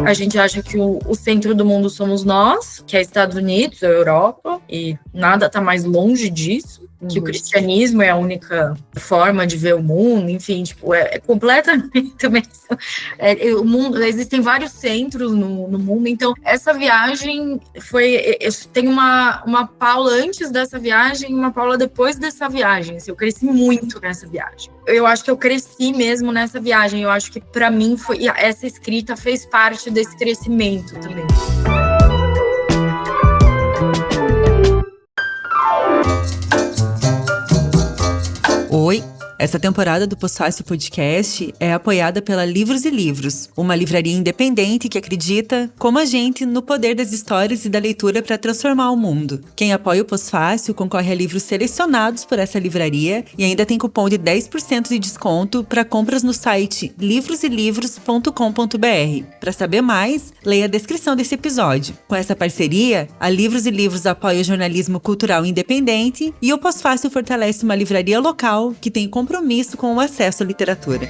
A gente acha que o centro do mundo somos nós, que é Estados Unidos, a Europa, e nada tá mais longe disso. Que o cristianismo é a única forma de ver o mundo, enfim, tipo, é completamente o mundo, existem vários centros no mundo, então essa viagem tem uma Paula antes dessa viagem e uma Paula depois dessa viagem, assim, eu cresci muito nessa viagem. Eu acho que eu cresci mesmo nessa viagem, eu acho que para mim essa escrita fez parte desse crescimento também. Oi! Essa temporada do Pós-Fácil Podcast é apoiada pela Livros e Livros, uma livraria independente que acredita, como a gente, no poder das histórias e da leitura para transformar o mundo. Quem apoia o Pós-Fácil concorre a livros selecionados por essa livraria e ainda tem cupom de 10% de desconto para compras no site livroselivros.com.br. Para saber mais, leia a descrição desse episódio. Com essa parceria, a Livros e Livros apoia o jornalismo cultural independente e o Pós-Fácil fortalece uma livraria local que tem compromisso com o acesso à literatura.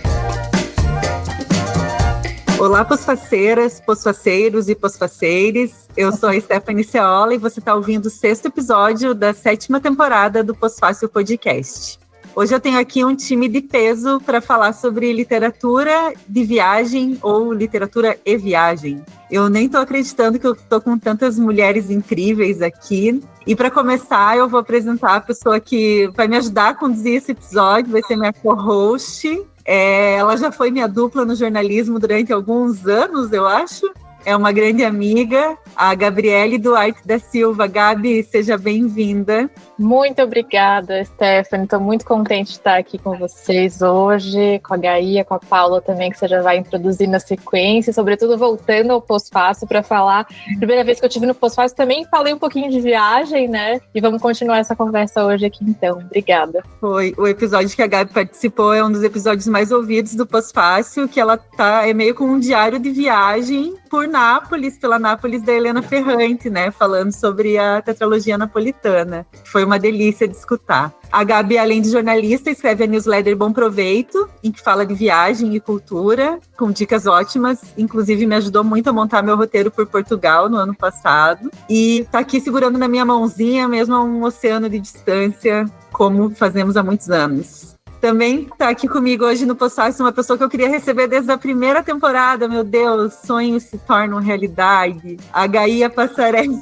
Olá, pós-faceiras, pós-faceiros e pós-faceires. Eu sou a Stephanie Ceola e você está ouvindo o 6º episódio da 7ª temporada do Pós-Fácil Podcast. Hoje eu tenho aqui um time de peso para falar sobre literatura de viagem ou literatura e viagem. Eu nem estou acreditando que eu estou com tantas mulheres incríveis aqui. E para começar, eu vou apresentar a pessoa que vai me ajudar a conduzir esse episódio, vai ser minha co-host. Ela já foi minha dupla no jornalismo durante alguns anos, eu acho. É uma grande amiga, a Gabriele Duarte da Silva. Gabi, seja bem-vinda. Muito obrigada, Stephanie. Estou muito contente de estar aqui com vocês hoje, com a Gaia, com a Paula também, que você já vai introduzir na sequência, sobretudo voltando ao Pós-Fácil para falar. Primeira vez que eu estive no Pós-Fácil também falei um pouquinho de viagem, né? E vamos continuar essa conversa hoje aqui então. Obrigada. Foi o episódio que a Gabi participou, é um dos episódios mais ouvidos do Pós-Fácil, que ela é meio com um diário de viagem por Nápoles, pela Nápoles da Helena Ferrante, né? Falando sobre a tetralogia napolitana. Foi uma delícia de escutar. A Gabi, além de jornalista, escreve a newsletter Bom Proveito, em que fala de viagem e cultura, com dicas ótimas. Inclusive, me ajudou muito a montar meu roteiro por Portugal no ano passado. E tá aqui segurando na minha mãozinha, mesmo a um oceano de distância, como fazemos há muitos anos. Também está aqui comigo hoje no Pós-Fácil uma pessoa que eu queria receber desde a primeira temporada. Meu Deus, sonhos se tornam realidade. A Gaia Passarelli.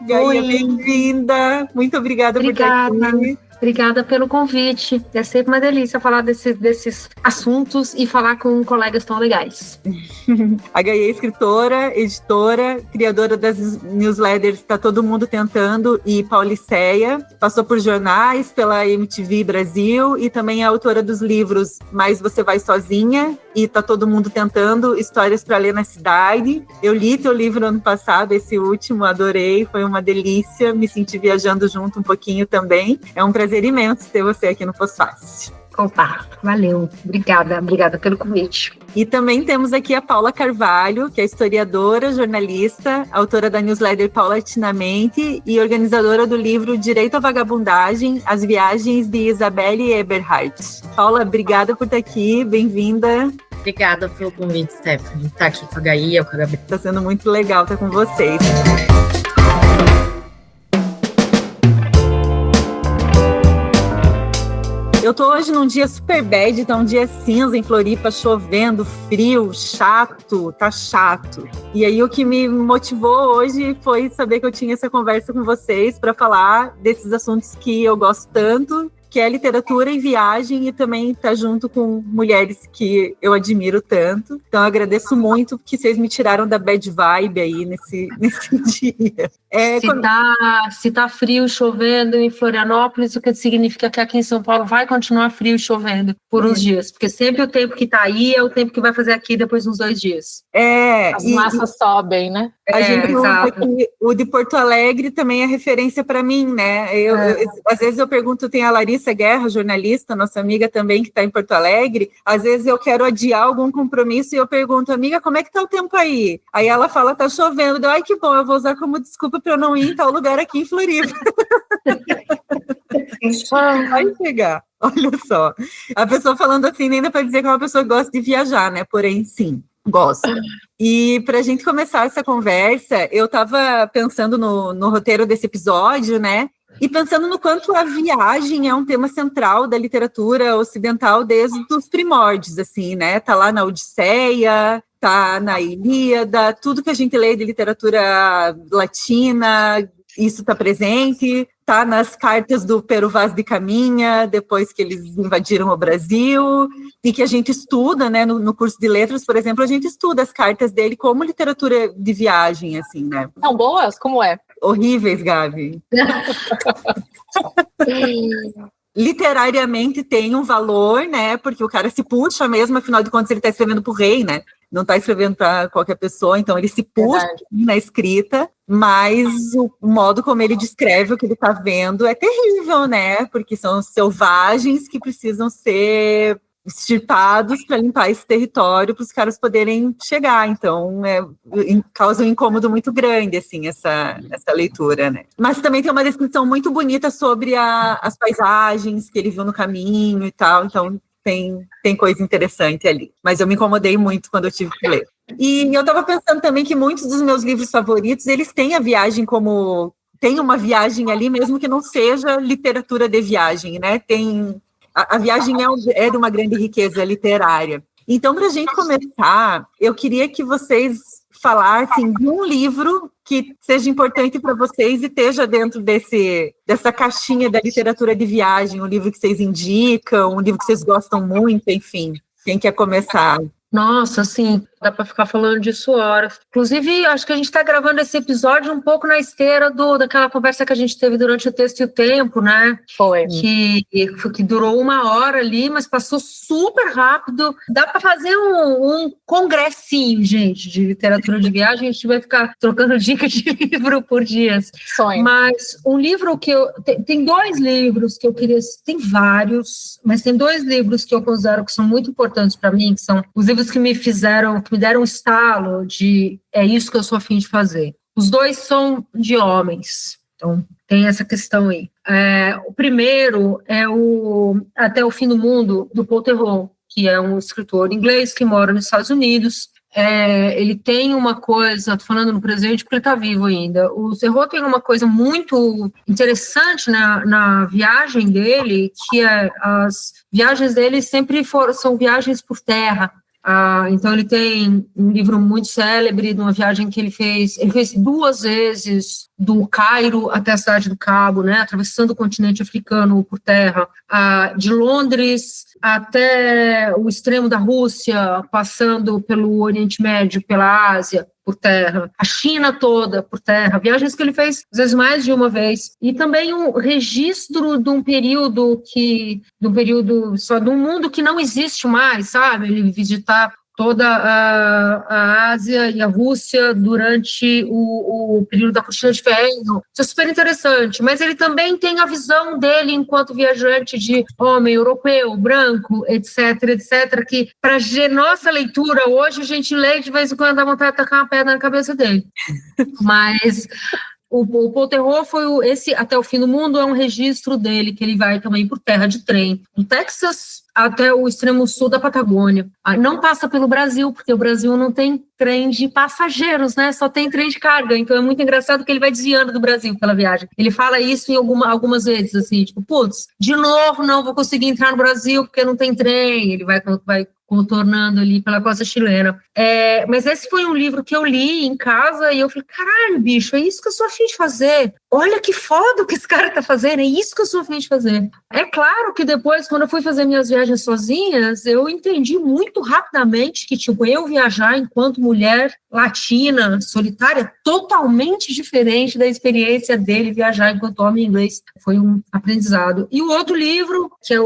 Gaia, bem-vinda. Muito obrigada por estar aqui. Obrigada pelo convite. É sempre uma delícia falar desses assuntos e falar com colegas tão legais. A Gaia é escritora, editora, criadora das newsletters Tá Todo Mundo Tentando e Pauliceia. Passou por jornais, pela MTV Brasil e também é autora dos livros Mais Você Vai Sozinha e Tá Todo Mundo Tentando, Histórias para Ler na Cidade. Eu li teu livro ano passado, esse último, adorei, foi uma delícia, me senti viajando junto um pouquinho também. É um prazer imenso ter você aqui no Pós-Fácil. Opa, valeu. Obrigada pelo convite. E também temos aqui a Paula Carvalho, que é historiadora, jornalista, autora da newsletter Paulatinamente e organizadora do livro Direito à Vagabundagem, As Viagens de Isabelle Eberhardt. Paula, obrigada por estar aqui, bem-vinda. Obrigada pelo convite, Stephanie. Estar aqui com a Gaia, com a Gabriela. Está sendo muito legal estar com vocês. Eu tô hoje num dia super bad, tá um dia cinza em Floripa, chovendo, frio, chato, tá chato. E aí o que me motivou hoje foi saber que eu tinha essa conversa com vocês para falar desses assuntos que eu gosto tanto, que é literatura e viagem, e também tá junto com mulheres que eu admiro tanto. Então eu agradeço muito que vocês me tiraram da bad vibe aí nesse dia. Se tá frio chovendo em Florianópolis, o que significa que aqui em São Paulo vai continuar frio chovendo por uns dias, porque sempre o tempo que tá aí é o tempo que vai fazer aqui depois de uns 2 dias. As massas sobem, né? A gente usa aqui, o de Porto Alegre também é referência para mim, né? Às vezes eu pergunto, tem a Larissa Guerra, jornalista, nossa amiga também que está em Porto Alegre, às vezes eu quero adiar algum compromisso e eu pergunto, amiga, como é que tá o tempo aí? Aí ela fala, tá chovendo. Ai, que bom, eu vou usar como desculpa para eu não ir em tal lugar aqui em Floripa. Vai chegar. Olha só, a pessoa falando assim nem dá para dizer que é uma pessoa que gosta de viajar, né? Porém, sim. Gosto. E para a gente começar essa conversa, eu estava pensando no roteiro desse episódio, né? E pensando no quanto a viagem é um tema central da literatura ocidental desde os primórdios, assim, né? Tá lá na Odisseia, tá na Ilíada, tudo que a gente lê de literatura latina, isso está presente, tá nas cartas do Pero Vaz de Caminha, depois que eles invadiram o Brasil, e que a gente estuda, né, no curso de letras, por exemplo, a gente estuda as cartas dele como literatura de viagem, assim, né? São boas? Como é? Horríveis, Gabi. Literariamente tem um valor, né? Porque o cara se puxa mesmo, afinal de contas ele está escrevendo para o rei, né? Não está escrevendo para qualquer pessoa, então ele se puxa na escrita, mas o modo como ele descreve o que ele está vendo é terrível, né? Porque são selvagens que precisam ser extirpados para limpar esse território para os caras poderem chegar. Então, causa um incômodo muito grande, assim, essa leitura, né? Mas também tem uma descrição muito bonita sobre as paisagens que ele viu no caminho e tal, então tem coisa interessante ali. Mas eu me incomodei muito quando eu tive que ler. E eu estava pensando também que muitos dos meus livros favoritos, eles têm a viagem como... Tem uma viagem ali, mesmo que não seja literatura de viagem, né? A viagem é de uma grande riqueza literária. Então, para a gente começar, eu queria que vocês falassem de um livro que seja importante para vocês e esteja dentro dessa caixinha da literatura de viagem, um livro que vocês indicam, um livro que vocês gostam muito, enfim. Quem quer começar? Nossa, assim, dá para ficar falando disso horas. Inclusive, acho que a gente está gravando esse episódio um pouco na esteira daquela conversa que a gente teve durante o Texto e o Tempo, né? Foi. Que durou 1 hora ali, mas passou super rápido. Dá para fazer um congressinho, gente, de literatura de viagem. A gente vai ficar trocando dicas de livro por dias. Sonho. Mas um livro que eu... Tem 2 livros que eu queria... Tem vários, mas tem 2 livros que eu considero que são muito importantes para mim, que são os livros que me deram um estalo de é isso que eu sou a fim de fazer. Os 2 são de homens, então tem essa questão aí. O primeiro é o Até o Fim do Mundo, do Paul Theroux, que é um escritor inglês que mora nos Estados Unidos. Ele tem uma coisa, estou falando no presente porque ele está vivo ainda, o Theroux tem uma coisa muito interessante na viagem dele, que as viagens dele sempre são viagens por terra. Então ele tem um livro muito célebre de uma viagem que ele fez 2 vezes do Cairo até a cidade do Cabo, né, atravessando o continente africano por terra, de Londres até o extremo da Rússia, passando pelo Oriente Médio, pela Ásia, por terra, a China toda por terra, viagens que ele fez às vezes mais de uma vez, e também um registro de um período só de um mundo que não existe mais, sabe? Ele visitar toda a Ásia e a Rússia durante o período da Cortina de Ferro. Isso é super interessante, mas ele também tem a visão dele enquanto viajante de homem europeu, branco, etc, que para nossa leitura hoje a gente lê de vez em quando dá vontade de tacar uma pedra na cabeça dele. Mas o Paul Theroux foi esse Até o Fim do Mundo é um registro dele, que ele vai também por terra de trem, do Texas até o extremo sul da Patagônia. Não passa pelo Brasil, porque o Brasil não tem trem de passageiros, né? Só tem trem de carga. Então é muito engraçado que ele vai desviando do Brasil pela viagem. Ele fala isso em algumas vezes, assim, tipo, putz, de novo não vou conseguir entrar no Brasil porque não tem trem. Ele vai contornando ali pela costa chilena. Mas esse foi um livro que eu li em casa e eu falei, caralho, bicho, é isso que eu sou a fim de fazer. Olha que foda o que esse cara tá fazendo, é isso que eu sou a fim de fazer. É claro que depois, quando eu fui fazer minhas viagens sozinhas, eu entendi muito rapidamente que, tipo, eu viajar enquanto mulher latina, solitária, totalmente diferente da experiência dele viajar enquanto homem inglês. Foi um aprendizado. E o outro livro, que é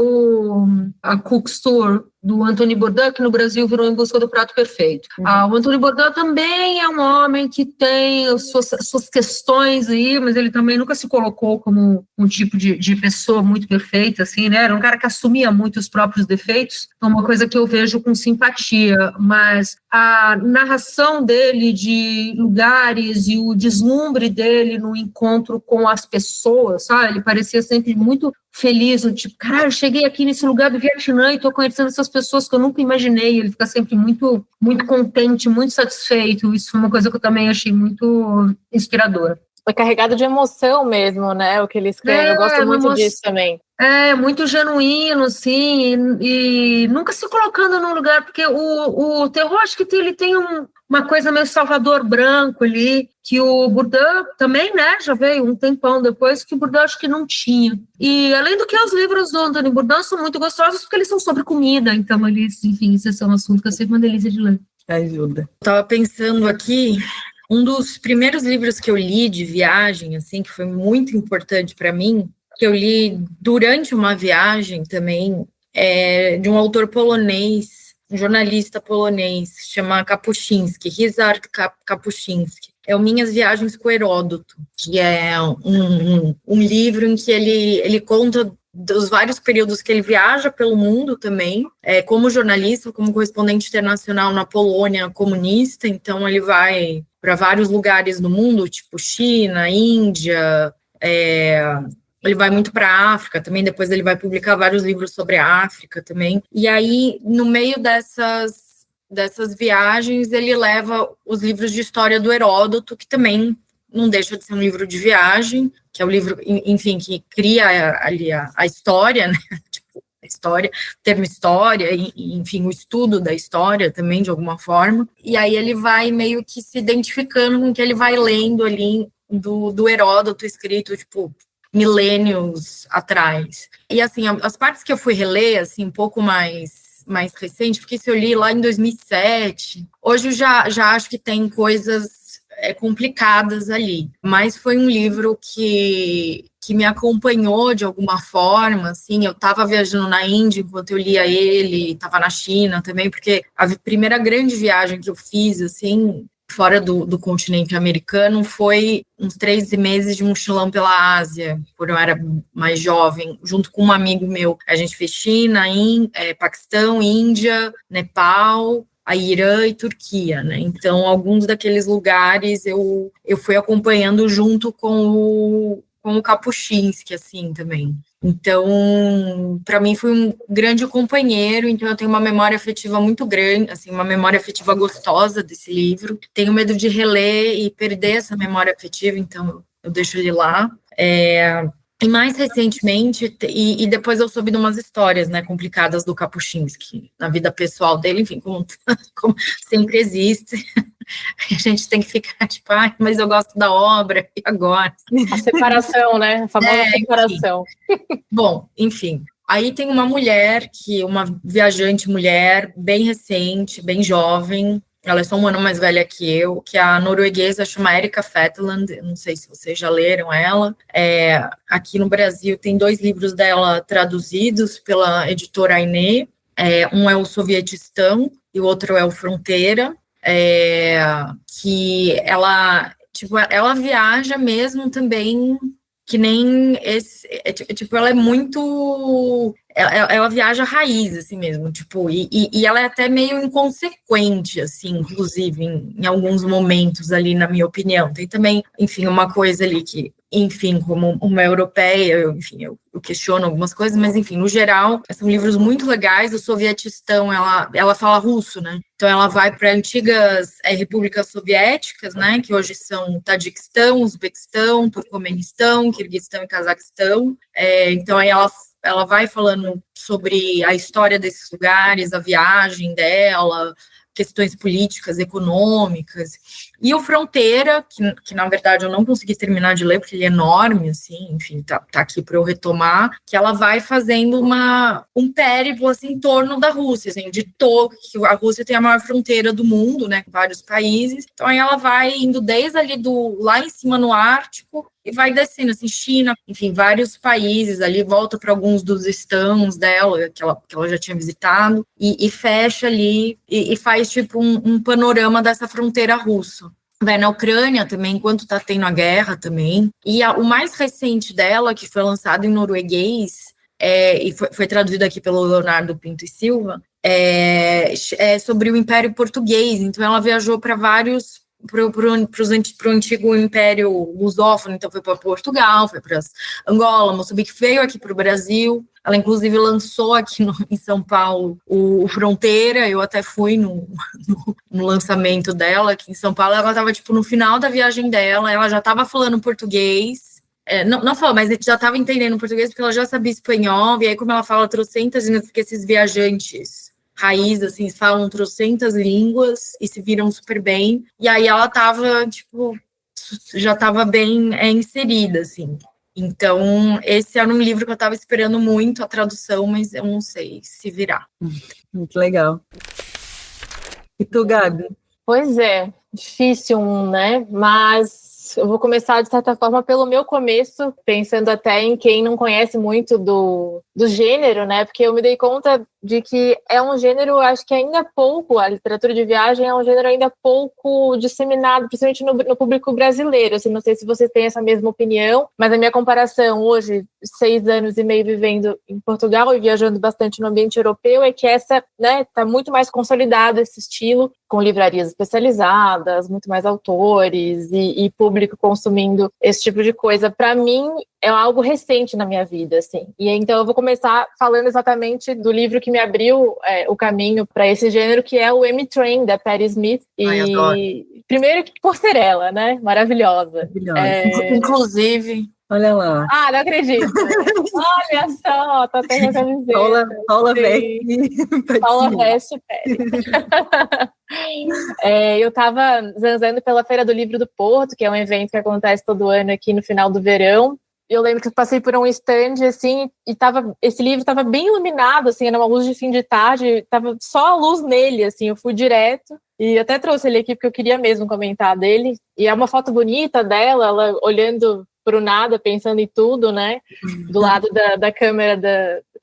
A Cook's Tour, do Anthony Bourdain, que no Brasil virou Em Busca do Prato Perfeito. O Anthony Bourdain também é um homem que tem suas questões aí, mas ele também nunca se colocou como um tipo de pessoa muito perfeita, assim, né? Era um cara que assumia muito os próprios defeitos, é uma coisa que eu vejo com simpatia, mas a narração dele de lugares e o deslumbre dele no encontro com as pessoas, sabe? Ele parecia sempre muito feliz, tipo, caralho, eu cheguei aqui nesse lugar do Vietnã e tô conhecendo essas pessoas que eu nunca imaginei. Ele fica sempre muito, muito contente, muito satisfeito. Isso foi uma coisa que eu também achei muito inspiradora. É carregado de emoção mesmo, né? O que ele escreve. Eu gosto muito disso também. É, muito genuíno, assim, e nunca se colocando num lugar, porque o terror, acho que ele tem uma coisa meio Salvador Branco ali, que o Bourdain também, né, já veio um tempão depois, que o Bourdain acho que não tinha. E além do que os livros do Anthony Bourdain são muito gostosos, porque eles são sobre comida, então eles, enfim, esse é um assunto que é sempre uma delícia de ler. Ajuda. Tava pensando aqui, um dos primeiros livros que eu li de viagem, assim, que foi muito importante para mim, que eu li durante uma viagem também, é de um autor polonês, um jornalista polonês, que se chama Kapuscinski, Ryszard Kapuscinski. É o Minhas Viagens com Heródoto, que é um livro em que ele conta dos vários períodos que ele viaja pelo mundo também, como jornalista, como correspondente internacional na Polônia comunista, então ele vai para vários lugares do mundo, tipo China, Índia, ele vai muito para a África também, depois ele vai publicar vários livros sobre a África também. E aí, no meio dessas viagens, ele leva os livros de história do Heródoto, que também não deixa de ser um livro de viagem, que é o livro, enfim, que cria ali a história, né? Tipo, a história, o termo história, e, enfim, o estudo da história também, de alguma forma. E aí ele vai meio que se identificando com o que ele vai lendo ali do Heródoto escrito, tipo, milênios atrás. E, assim, as partes que eu fui reler, assim, um pouco mais recente, porque se eu li lá em 2007, hoje eu já acho que tem coisas complicadas ali, mas foi um livro que me acompanhou de alguma forma, assim, eu estava viajando na Índia enquanto eu lia ele, estava na China também, porque a primeira grande viagem que eu fiz, assim, fora do continente americano, foi uns 3 meses de mochilão pela Ásia, quando eu era mais jovem, junto com um amigo meu. A gente fez China, Paquistão, Índia, Nepal, a Irã e Turquia, né? Então, alguns daqueles lugares eu fui acompanhando junto com o Kapuscinski, assim, também. Então, para mim foi um grande companheiro, então eu tenho uma memória afetiva muito grande, assim, uma memória afetiva gostosa desse livro. Tenho medo de reler e perder essa memória afetiva, então eu deixo ele lá. E mais recentemente, e depois eu soube de umas histórias, né, complicadas do Kapuscinski, na vida pessoal dele, enfim, como sempre existe. A gente tem que ficar tipo, mas eu gosto da obra, e agora? A separação, né? A famosa separação. Bom, enfim. Aí tem uma viajante mulher, bem recente, bem jovem, ela é só um ano mais velha que eu, que a norueguesa chama Erika Fetland, não sei se vocês já leram ela. Aqui no Brasil tem 2 livros dela traduzidos pela editora Aine, um é o Sovietistão e o outro é o Fronteira, que ela viaja mesmo também, que nem esse, tipo, ela é muito, ela viaja raiz, assim mesmo, tipo, e ela é até meio inconsequente, assim, inclusive, em alguns momentos ali, na minha opinião. Tem também, enfim, uma coisa ali que, enfim, como uma europeia, eu questiono algumas coisas, mas, enfim, no geral, são livros muito legais. O Sovietistão, ela fala russo, né? Então, ela vai para antigas repúblicas soviéticas, né? Que hoje são Tajiquistão, Uzbequistão, Turcomenistão, Quirguistão e Cazaquistão. Então, aí ela vai falando sobre a história desses lugares, a viagem dela, questões políticas, econômicas, e o Fronteira, que na verdade eu não consegui terminar de ler, porque ele é enorme, assim, enfim, tá aqui para eu retomar, que ela vai fazendo um périplo, assim, em torno da Rússia, assim, que a Rússia tem a maior fronteira do mundo, né, com vários países, então aí ela vai indo desde ali lá em cima no Ártico, e vai descendo, assim, China, enfim, vários países ali, volta para alguns dos estãos dela, que ela já tinha visitado, e fecha ali, e faz, tipo, um panorama dessa fronteira russa. Vai na Ucrânia também, enquanto está tendo a guerra também. E o mais recente dela, que foi lançado em norueguês, e foi traduzido aqui pelo Leonardo Pinto e Silva, é sobre o Império Português. Então, ela viajou para vários pro antigo Império Lusófono, então foi para Portugal, foi para Angola, Moçambique, veio aqui para o Brasil. Ela, inclusive, lançou aqui em São Paulo o Fronteira. Eu até fui no lançamento dela aqui em São Paulo. Ela estava, tipo, no final da viagem dela. Ela já estava falando português. Não falou, mas já estava entendendo português, porque ela já sabia espanhol. E aí, como ela fala trocentas línguas, porque esses viajantes raiz, assim, falam trocentas línguas e se viram super bem. E aí, ela estava, tipo, já estava bem inserida, assim. Então, esse era um livro que eu estava esperando muito a tradução, mas eu não sei se virá. Muito legal. E tu, Gabi? Pois é, difícil, né? Mas eu vou começar, de certa forma, pelo meu começo, pensando até em quem não conhece muito do gênero, né? Porque eu me dei conta de que é um gênero, acho que ainda pouco, a literatura de viagem é um gênero ainda pouco disseminado, principalmente no público brasileiro. Assim, não sei se vocês têm essa mesma opinião, mas a minha comparação hoje, 6 anos e meio vivendo em Portugal e viajando bastante no ambiente europeu, é que essa, né, tá muito mais consolidado esse estilo, com livrarias especializadas, muito mais autores e público consumindo esse tipo de coisa. Para mim, é algo recente na minha vida, assim. E então eu vou começar falando exatamente do livro que me abriu o caminho para esse gênero, que é o M-Train, da Patti Smith. Adoro. Primeiro por ser ela, né? Maravilhosa. Inclusive... Olha lá. Ah, não acredito. Olha só, tá até a camiseta. Paula Veste. Paula Veste, eu estava zanzando pela Feira do Livro do Porto, que é um evento que acontece todo ano aqui no final do verão. Eu lembro que eu passei por um stand, assim, e esse livro estava bem iluminado, assim, era uma luz de fim de tarde, estava só a luz nele, assim, eu fui direto. E até trouxe ele aqui porque eu queria mesmo comentar dele. E é uma foto bonita dela, ela olhando para o nada, pensando em tudo, né? Do lado da câmera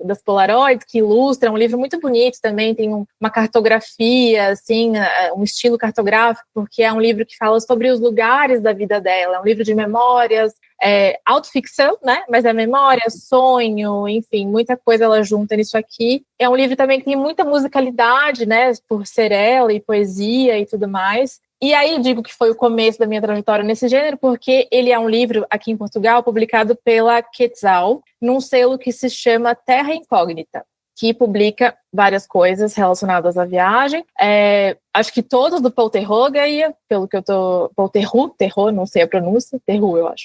das Polaroids, que ilustra, é um livro muito bonito também, tem uma cartografia, assim, um estilo cartográfico, porque é um livro que fala sobre os lugares da vida dela, é um livro de memórias, autoficção, né? Mas é memória, sonho, enfim, muita coisa ela junta nisso aqui. É um livro também que tem muita musicalidade, né? Por ser ela e poesia e tudo mais. E aí digo que foi o começo da minha trajetória nesse gênero, porque ele é um livro, aqui em Portugal, publicado pela Quetzal, num selo que se chama Terra Incógnita, que publica várias coisas relacionadas à viagem. Acho que todos do Paul Theroux, Gaia, pelo que eu tô... Paul Theroux, não sei a pronúncia, Theroux, eu acho.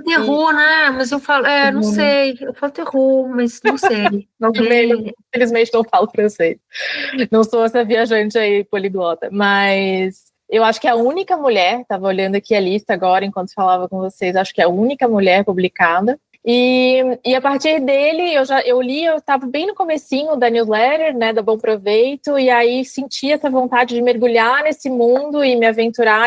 Theroux, né? Mas eu falo, não sei, eu falo Theroux, mas não sei. Infelizmente não falo francês. Não sou essa viajante aí poliglota, mas... Eu acho que é a única mulher, estava olhando aqui a lista agora, enquanto falava com vocês, acho que é a única mulher publicada. E a partir dele, eu li, eu estava bem no comecinho da newsletter, né, da Bom Proveito, e aí senti essa vontade de mergulhar nesse mundo e me aventurar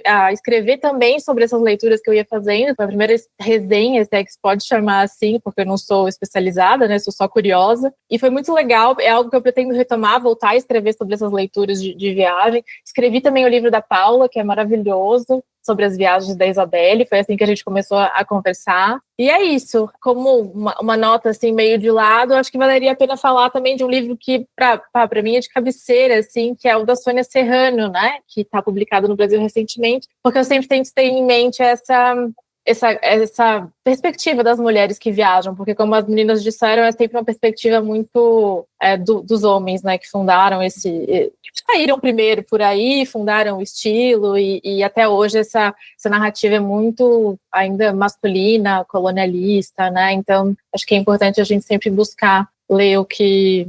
a escrever também sobre essas leituras que eu ia fazendo. Foi a primeira resenha, se é que se pode chamar assim, porque eu não sou especializada, né, sou só curiosa. E foi muito legal, é algo que eu pretendo retomar, voltar a escrever sobre essas leituras de viagem. Escrevi também o livro da Paula, que é maravilhoso, sobre as viagens da Isabelle, foi assim que a gente começou a conversar. E é isso, como uma nota assim meio de lado, acho que valeria a pena falar também de um livro que para mim é de cabeceira, assim, que é o da Sônia Serrano, né, que está publicado no Brasil recentemente, porque eu sempre tento ter em mente essa perspectiva das mulheres que viajam, porque como as meninas disseram, é sempre uma perspectiva muito dos homens, né, que fundaram que saíram primeiro por aí, fundaram o estilo, e até hoje essa narrativa é muito ainda masculina, colonialista, né, então acho que é importante a gente sempre buscar ler o que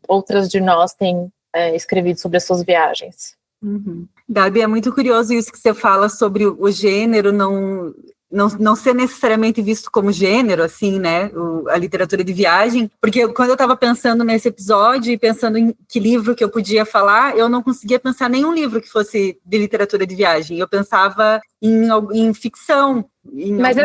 outras de nós têm escrevido sobre as suas viagens. Uhum. Gabi, é muito curioso isso que você fala sobre o gênero não ser necessariamente visto como gênero, assim, né, a literatura de viagem, porque quando eu estava pensando nesse episódio e pensando em que livro que eu podia falar, eu não conseguia pensar nenhum livro que fosse de literatura de viagem, eu pensava em ficção. Mas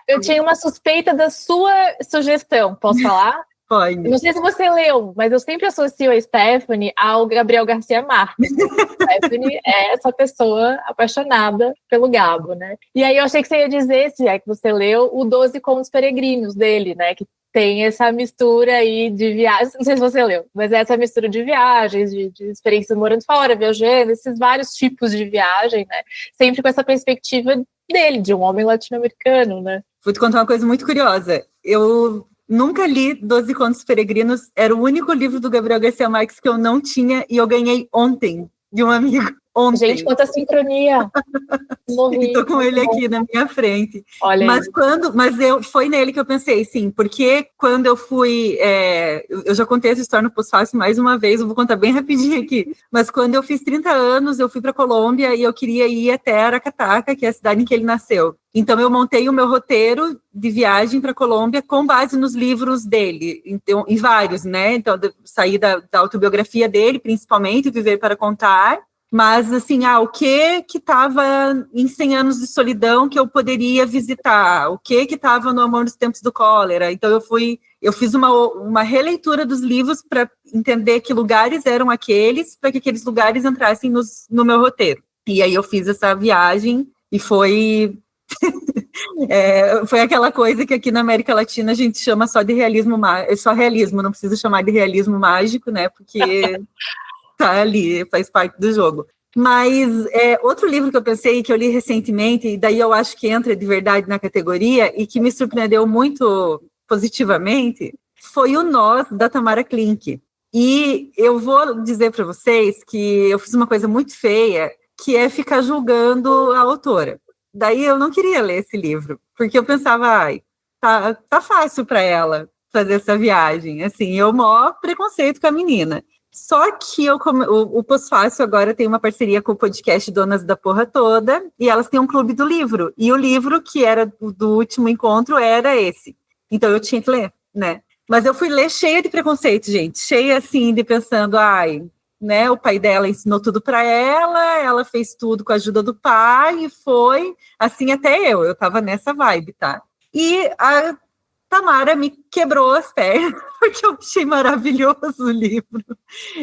eu tinha uma suspeita da sua sugestão, posso falar? Pode. Não sei se você leu, mas eu sempre associo a Stephanie ao Gabriel Garcia Marques. Stephanie é essa pessoa apaixonada pelo Gabo, né? E aí eu achei que você ia dizer, se é que você leu, o 12 Contos Peregrinos dele, né? Que tem essa mistura aí de viagens, não sei se você leu, mas é essa mistura de viagens, de experiências morando fora, viajando, esses vários tipos de viagem, né? Sempre com essa perspectiva dele, de um homem latino-americano, né? Vou te contar uma coisa muito curiosa. Eu nunca li 12 Contos Peregrinos, era o único livro do Gabriel Garcia Marques que eu não tinha e eu ganhei ontem de um amigo. Ontem. Gente, quanta sincronia! Estou com ele aqui na minha frente. Olha foi nele que eu pensei, sim, porque quando eu fui, eu já contei essa história no Pós-Fácil mais uma vez, eu vou contar bem rapidinho aqui, mas quando eu fiz 30 anos, eu fui para Colômbia e eu queria ir até Aracataca, que é a cidade em que ele nasceu. Então eu montei o meu roteiro de viagem para Colômbia com base nos livros dele, então, em vários, né? Então saí da autobiografia dele, principalmente, Viver para Contar. Mas, assim, o que estava em 100 anos de solidão que eu poderia visitar? O que estava no Amor nos Tempos do Cólera? Então, eu fiz uma releitura dos livros para entender que lugares eram aqueles, para que aqueles lugares entrassem no meu roteiro. E aí eu fiz essa viagem e foi... foi aquela coisa que aqui na América Latina a gente chama só de realismo, só realismo, não precisa chamar de realismo mágico, né? Porque... tá ali, faz parte do jogo. Mas outro livro que eu pensei, que eu li recentemente, e daí eu acho que entra de verdade na categoria, e que me surpreendeu muito positivamente, foi o Nós, da Tamara Klink. E eu vou dizer para vocês que eu fiz uma coisa muito feia, que é ficar julgando a autora. Daí eu não queria ler esse livro, porque eu pensava, tá fácil para ela fazer essa viagem. Assim, eu maior preconceito com a menina. Só que o Pós-Fácil agora tem uma parceria com o podcast Donas da Porra Toda, e elas têm um clube do livro, e o livro que era do último encontro era esse. Então eu tinha que ler, né? Mas eu fui ler cheia de preconceito, gente, cheia assim de pensando, né, o pai dela ensinou tudo para ela fez tudo com a ajuda do pai, e foi assim até eu tava nessa vibe, tá? E a Tamara me quebrou as pernas, porque eu achei maravilhoso o livro.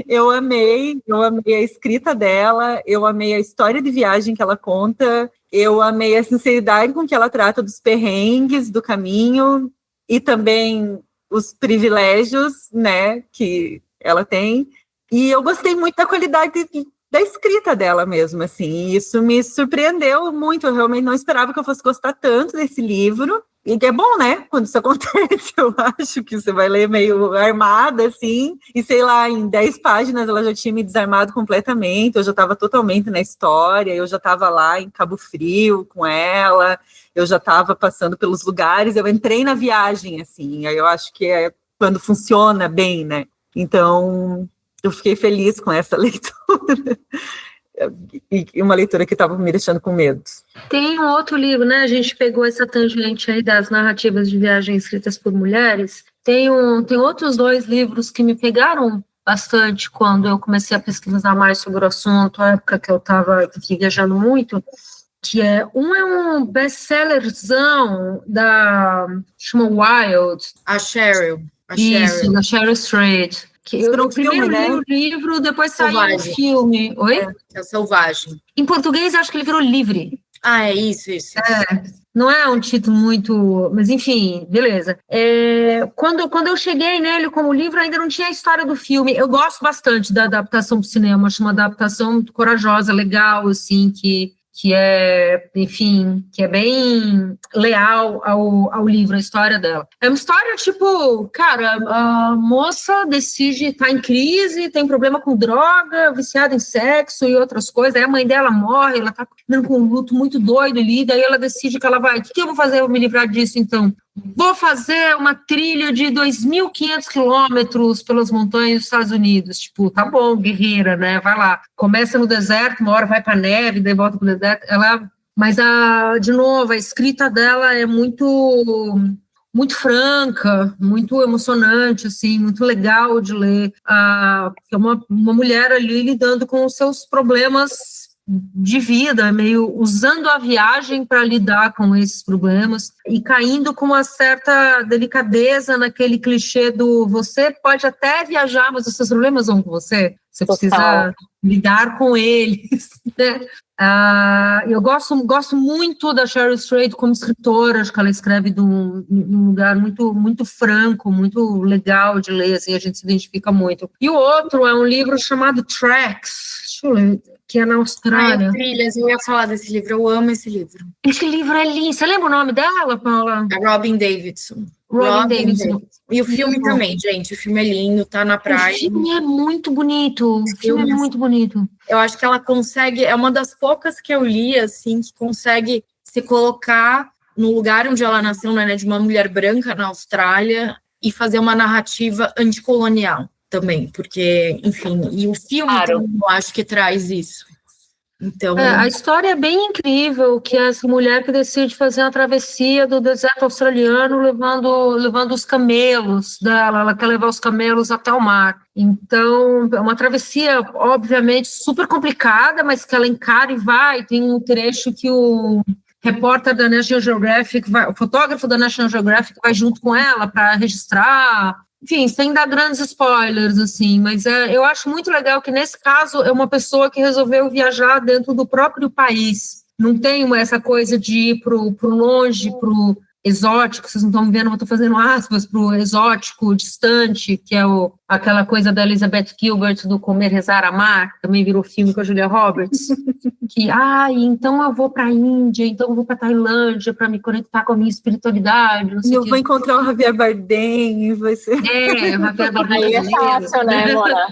Eu amei a escrita dela, eu amei a história de viagem que ela conta, eu amei a sinceridade com que ela trata dos perrengues do caminho e também os privilégios, né, que ela tem. E eu gostei muito da qualidade da escrita dela mesmo, assim, e isso me surpreendeu muito, eu realmente não esperava que eu fosse gostar tanto desse livro. E que é bom, né? Quando isso acontece, eu acho que você vai ler meio armada, assim, e sei lá, em 10 páginas ela já tinha me desarmado completamente, eu já estava totalmente na história, eu já estava lá em Cabo Frio com ela, eu já estava passando pelos lugares, eu entrei na viagem, assim, aí eu acho que é quando funciona bem, né? Então, eu fiquei feliz com essa leitura. E uma leitura que estava me deixando com medo. Tem um outro livro, né? A gente pegou essa tangente aí das narrativas de viagem escritas por mulheres. Tem outros 2 livros que me pegaram bastante quando eu comecei a pesquisar mais sobre o assunto, a época que eu estava viajando muito, que um best-sellerzão chama Wild. A Cheryl. Isso, da Cheryl Strait. Que eu primeiro li o livro, depois saiu o filme. Oi? É o Selvagem. Em português, acho que ele virou Livre. É isso. Não é um título muito... Mas, enfim, beleza. Quando eu cheguei nele como livro, ainda não tinha a história do filme. Eu gosto bastante da adaptação para o cinema. Acho uma adaptação muito corajosa, legal, assim, que é, enfim, que é bem leal ao livro, a história dela. É uma história, tipo, cara, a moça decide estar em crise, tem problema com droga, viciada em sexo e outras coisas, aí a mãe dela morre, ela tá com um luto muito doido ali, daí ela decide que ela vai, o que eu vou fazer para me livrar disso, então? Vou fazer uma trilha de 2.500 quilômetros pelas montanhas dos Estados Unidos. Tipo, tá bom, guerreira, né? Vai lá. Começa no deserto, uma hora vai para neve, daí volta para o deserto. Mas, de novo, a escrita dela é muito, muito franca, muito emocionante, assim, muito legal de ler. É uma mulher ali lidando com os seus problemas de vida, meio usando a viagem para lidar com esses problemas e caindo com uma certa delicadeza naquele clichê do você pode até viajar, mas os seus problemas vão com você. Você precisa lidar com eles, né? Eu gosto muito da Cheryl Strayed como escritora, acho que ela escreve num lugar muito, muito franco, muito legal de ler, assim, a gente se identifica muito. E o outro é um livro chamado Tracks, deixa eu ler, que é na Austrália. Trilhas, eu ia falar desse livro, eu amo esse livro. Esse livro é lindo, você lembra o nome dela, Paula? A Robin Davidson. Robin Davidson. E o filme também, gente, o filme é lindo, tá na praia. O filme é muito bonito, muito bonito. Eu acho que ela consegue, é uma das poucas que eu li, assim, que consegue se colocar no lugar onde ela nasceu, né, de uma mulher branca na Austrália, e fazer uma narrativa anticolonial também, porque, enfim, e o filme também, eu acho que traz isso. Então, a história é bem incrível, que é essa mulher que decide fazer uma travessia do deserto australiano levando os camelos dela, ela quer levar os camelos até o mar. Então, é uma travessia, obviamente, super complicada, mas que ela encara e vai. Tem um trecho que o repórter da National Geographic, o fotógrafo da National Geographic vai junto com ela para registrar. Enfim, sem dar grandes spoilers, assim, mas eu acho muito legal que, nesse caso, é uma pessoa que resolveu viajar dentro do próprio país. Não tem essa coisa de ir pro longe, pro exótico, vocês não estão me vendo, eu estou fazendo aspas, pro exótico, distante, que é aquela coisa da Elizabeth Gilbert do Comer, Rezar, Amar, que também virou filme com a Julia Roberts, que, então eu vou para a Índia, então eu vou para a Tailândia para me conectar com a minha espiritualidade, não sei eu vou encontrar o Javier Bardem, vai ser... o Javier Bardem. Aí é fácil, né, Mona?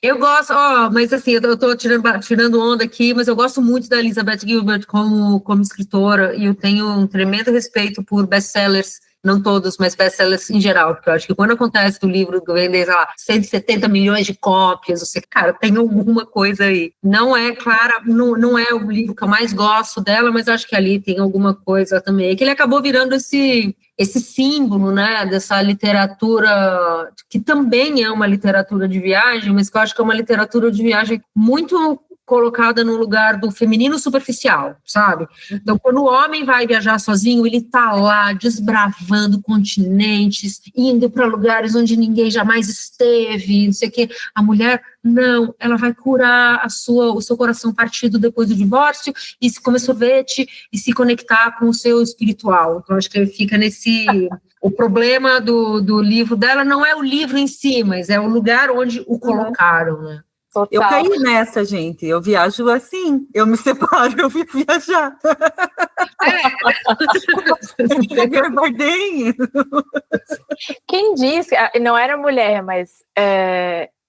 Eu gosto, mas assim, eu tô tirando onda aqui, mas eu gosto muito da Elizabeth Gilbert como escritora, e eu tenho um tremendo respeito por best-sellers, não todos, mas best-sellers em geral, porque eu acho que quando acontece do livro vender, sei lá, 170 milhões de cópias, você, cara, tem alguma coisa aí. Não é, Clara, não é o livro que eu mais gosto dela, mas acho que ali tem alguma coisa também. É que ele acabou virando esse símbolo, né, dessa literatura, que também é uma literatura de viagem, mas que eu acho que é uma literatura de viagem muito colocada no lugar do feminino superficial, sabe? Então, quando o homem vai viajar sozinho, ele tá lá desbravando continentes, indo para lugares onde ninguém jamais esteve, não sei o quê. A mulher, não, ela vai curar o seu coração partido depois do divórcio e se comer sorvete e se conectar com o seu espiritual. Então, acho que fica nesse... O problema do livro dela não é o livro em si, mas é o lugar onde o colocaram, né? Total. Eu caí nessa, gente. Eu viajo assim. Eu me separo, eu vou viajar. Quem disse, não era mulher, mas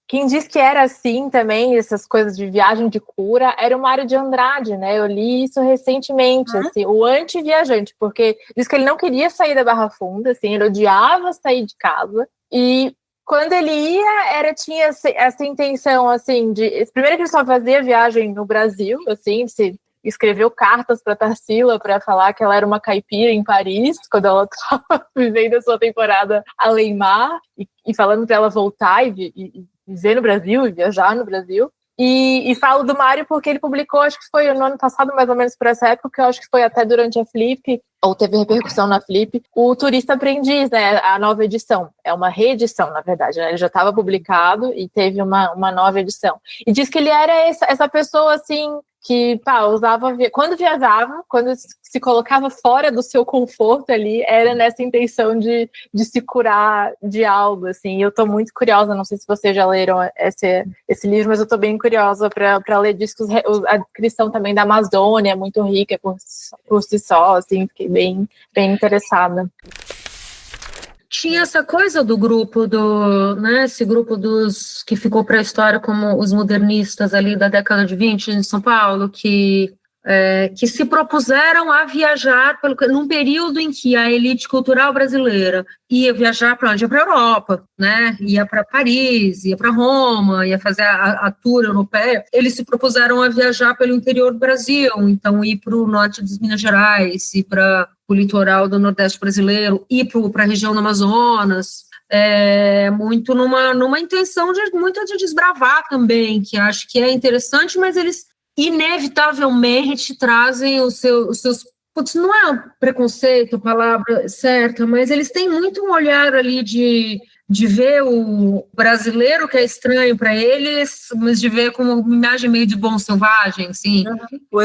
quem disse que era assim também, essas coisas de viagem de cura, era o Mário de Andrade, né? Eu li isso recentemente, assim, o anti-viajante, porque diz que ele não queria sair da Barra Funda, assim, ele odiava sair de casa, e quando ele ia, tinha essa intenção, assim, primeiro que ele só fazia viagem no Brasil, assim, se escreveu cartas para Tarsila para falar que ela era uma caipira em Paris, quando ela estava vivendo a sua temporada além-mar, e falando para ela voltar e viver no Brasil, e viajar no Brasil. E falo do Mário porque ele publicou, acho que foi no ano passado, mais ou menos por essa época, que eu acho que foi até durante a Flip, ou teve repercussão na Flip, o Turista Aprendiz, né, a nova edição. É uma reedição, na verdade, né? Ele já estava publicado e teve uma nova edição. E diz que ele era essa pessoa, assim, que quando viajava, quando se colocava fora do seu conforto ali, era nessa intenção de se curar de algo, assim. E eu estou muito curiosa, não sei se vocês já leram esse livro, mas eu estou bem curiosa para ler discos. A descrição também da Amazônia é muito rica por si só, assim, fiquei bem interessada. Tinha essa coisa do grupo esse grupo dos que ficou para a história como os modernistas ali da década de 20 em São Paulo, que se propuseram a viajar num período em que a elite cultural brasileira ia viajar para onde? Ia para a Europa, né? Ia para Paris, ia para Roma, ia fazer a tour europeia. Eles se propuseram a viajar pelo interior do Brasil, então ir para o norte das Minas Gerais, ir para o litoral do Nordeste brasileiro, ir para a região do Amazonas, muito numa intenção muito de desbravar também, que acho que é interessante, mas eles inevitavelmente trazem os seus... Putz, não é um preconceito, a palavra certa, mas eles têm muito um olhar ali de ver o brasileiro que é estranho para eles, mas de ver como uma imagem meio de bom selvagem, assim.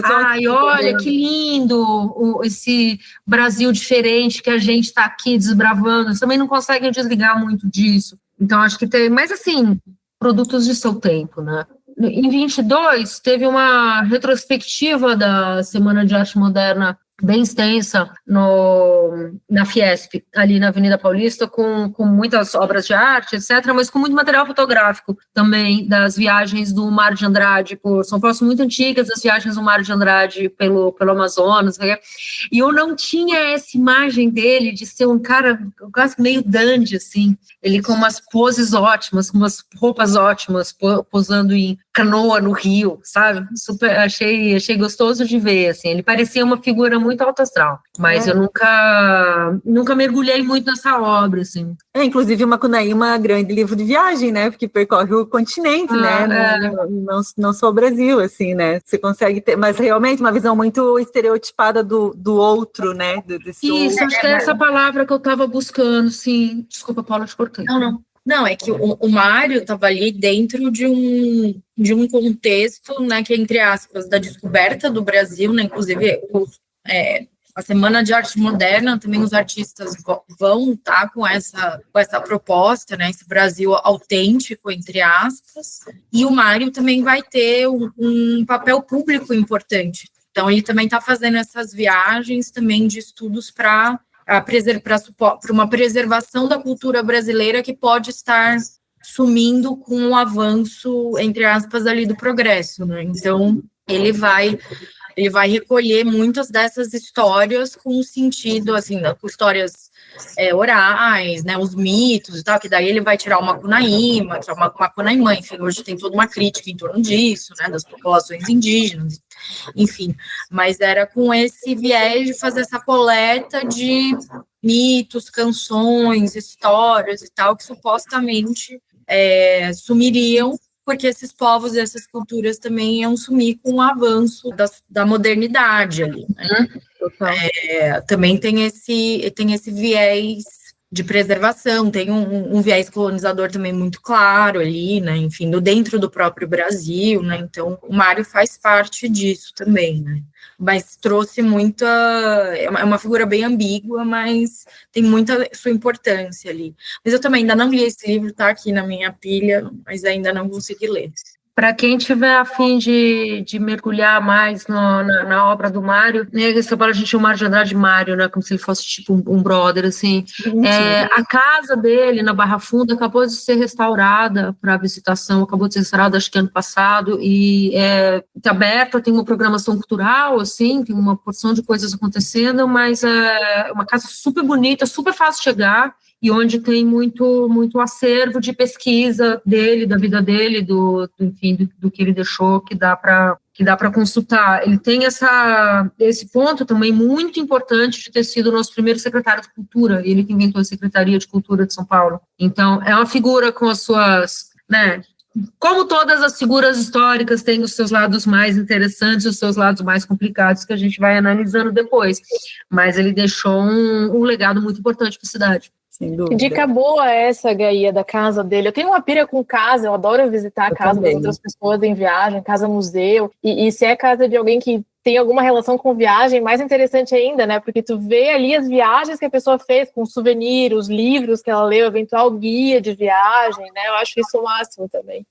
Ai, olha que lindo esse Brasil diferente que a gente está aqui desbravando. Eles também não conseguem desligar muito disso. Então, acho que tem... Mas, assim, produtos de seu tempo, né? Em 22, teve uma retrospectiva da Semana de Arte Moderna bem extensa na Fiesp, ali na Avenida Paulista, com muitas obras de arte, etc., mas com muito material fotográfico também, das viagens do Mário de Andrade, são fotos muito antigas das viagens do Mário de Andrade pelo Amazonas, né? E eu não tinha essa imagem dele de ser um cara quase meio dandy, assim, ele com umas poses ótimas, com umas roupas ótimas, posando em canoa no Rio, sabe? Super, achei gostoso de ver, assim, ele parecia uma figura muito alto astral, mas eu nunca mergulhei muito nessa obra, assim. Inclusive o Macunaíma, grande livro de viagem, né? Porque percorre o continente, né? Não só o Brasil, assim, né? Você consegue ter, mas realmente uma visão muito estereotipada do outro, né? Isso, acho que é essa palavra que eu estava buscando, sim. Desculpa, Paula, te cortei. Não, é que o Mário estava ali dentro de um contexto, né, que, entre aspas, da descoberta do Brasil, né, inclusive a Semana de Arte Moderna, também os artistas vão estar com essa proposta, né, esse Brasil autêntico, entre aspas, e o Mário também vai ter um papel público importante. Então, ele também está fazendo essas viagens também de estudos para uma preservação da cultura brasileira que pode estar sumindo com o avanço, entre aspas, ali do progresso, né? Então, ele vai recolher muitas dessas histórias com sentido, assim, com histórias orais, né, os mitos e tal, que daí ele vai tirar o Macunaíma, que é uma Macunaíma, enfim, hoje tem toda uma crítica em torno disso, né, das populações indígenas, enfim, mas era com esse viés de fazer essa coleta de mitos, canções, histórias e tal, que supostamente sumiriam, porque esses povos e essas culturas também iam sumir com o avanço da modernidade ali, né? Também tem esse viés de preservação, tem um viés colonizador também muito claro ali, né, enfim, dentro do próprio Brasil, né, então o Mário faz parte disso também, né, mas trouxe é uma figura bem ambígua, mas tem muita sua importância ali. Mas eu também ainda não li esse livro, tá aqui na minha pilha, mas ainda não consegui ler. Para quem tiver a fim de mergulhar mais na obra do Mário, né, a gente chama de Andrade Mário, né, como se ele fosse tipo um brother, assim. A casa dele, na Barra Funda, acabou de ser restaurada para visitação, acabou de ser restaurada, acho que ano passado, e está aberta, tem uma programação cultural, assim, tem uma porção de coisas acontecendo, mas é uma casa super bonita, super fácil de chegar, e onde tem muito acervo de pesquisa dele, da vida dele, enfim, do que ele deixou, que dá para consultar. Ele tem esse ponto também muito importante de ter sido o nosso primeiro secretário de Cultura, ele que inventou a Secretaria de Cultura de São Paulo. Então, é uma figura com as suas, né, como todas as figuras históricas têm os seus lados mais interessantes, os seus lados mais complicados, que a gente vai analisando depois, mas ele deixou um legado muito importante para a cidade. Que dica boa essa, Gaia, da casa dele. Eu tenho uma pira com casa, eu adoro visitar a casa das outras pessoas em viagem, casa-museu, e se é casa de alguém que tem alguma relação com viagem, mais interessante ainda, né? Porque tu vê ali as viagens que a pessoa fez, com souvenirs, os livros que ela leu, eventual guia de viagem, né? Eu acho isso o máximo também.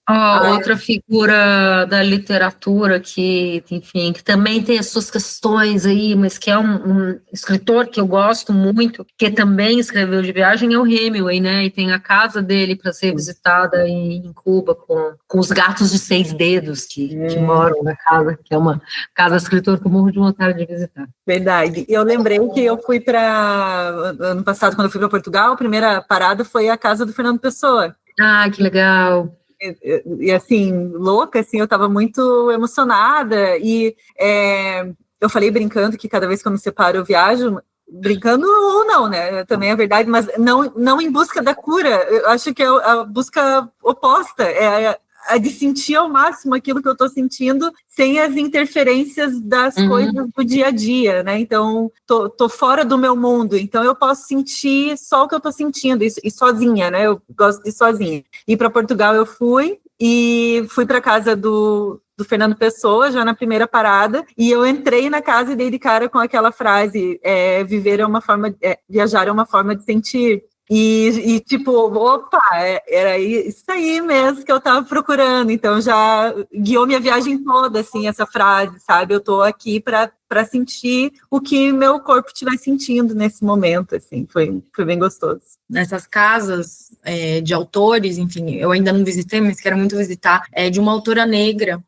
Outra figura da literatura que, enfim, que também tem as suas questões aí, mas que é um escritor que eu gosto muito, que também escreveu de viagem, é o Hemingway, né? E tem a casa dele para ser visitada em Cuba, com os gatos de 6 dedos que moram na casa, que é uma casa escritora que eu morro de vontade de visitar. Verdade. Eu lembrei que eu fui ano passado, quando eu fui para Portugal, a primeira parada foi a casa do Fernando Pessoa. Ah, que legal. E assim, louca, assim, eu estava muito emocionada, e eu falei brincando que cada vez que eu me separo eu viajo, brincando ou não, né, também é verdade, mas não em busca da cura, eu acho que é a busca oposta, de sentir ao máximo aquilo que eu estou sentindo, sem as interferências das coisas do dia a dia, né? Então, tô fora do meu mundo, então eu posso sentir só o que eu estou sentindo, e sozinha, né? Eu gosto de ir sozinha. E para Portugal eu fui para casa do Fernando Pessoa, já na primeira parada, e eu entrei na casa e dei de cara com aquela frase, viajar é uma forma de sentir. E tipo, opa, era isso aí mesmo que eu estava procurando. Então já guiou minha viagem toda, assim, essa frase, sabe? Eu estou aqui para sentir o que meu corpo estiver sentindo nesse momento, assim. Foi bem gostoso. Nessas casas de autores, enfim, eu ainda não visitei, mas quero muito visitar, de uma autora negra,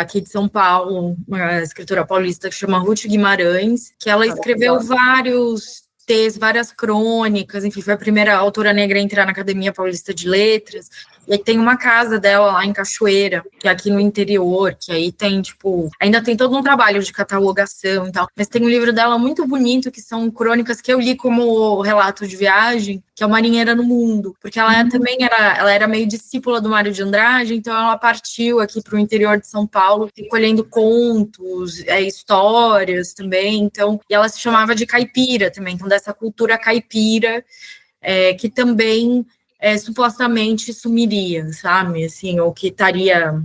aqui de São Paulo, uma escritora paulista que chama Ruth Guimarães, que ela escreveu vários textos, várias crônicas, enfim, foi a primeira autora negra a entrar na Academia Paulista de Letras, e aí tem uma casa dela lá em Cachoeira, que é aqui no interior, que aí tem, tipo, ainda tem todo um trabalho de catalogação e tal, mas tem um livro dela muito bonito, que são crônicas que eu li como relato de viagem, que é o Marinheira no Mundo, porque ela também era meio discípula do Mário de Andrade, então ela partiu aqui para o interior de São Paulo, recolhendo contos, histórias também, então, e ela se chamava de caipira também, então dessa cultura caipira, que também supostamente sumiria, sabe, assim, ou que estaria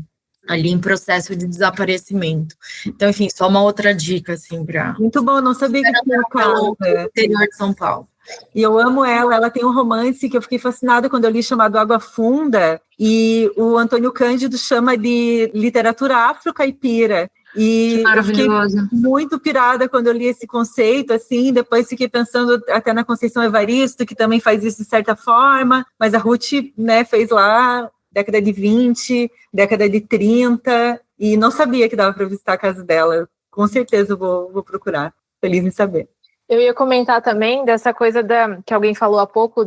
ali em processo de desaparecimento. Então, enfim, só uma outra dica, assim, para... Muito bom, não sabia que tinha pelo interior de São Paulo. E eu amo ela tem um romance que eu fiquei fascinada quando eu li, chamado Água Funda, e o Antônio Cândido chama de literatura afro-caipira. E eu fiquei muito pirada quando eu li esse conceito, assim, depois fiquei pensando até na Conceição Evaristo, que também faz isso de certa forma, mas a Ruth, né, fez lá, década de 20, década de 30, e não sabia que dava para visitar a casa dela. Com certeza eu vou procurar, feliz em saber. Eu ia comentar também dessa coisa que alguém falou há pouco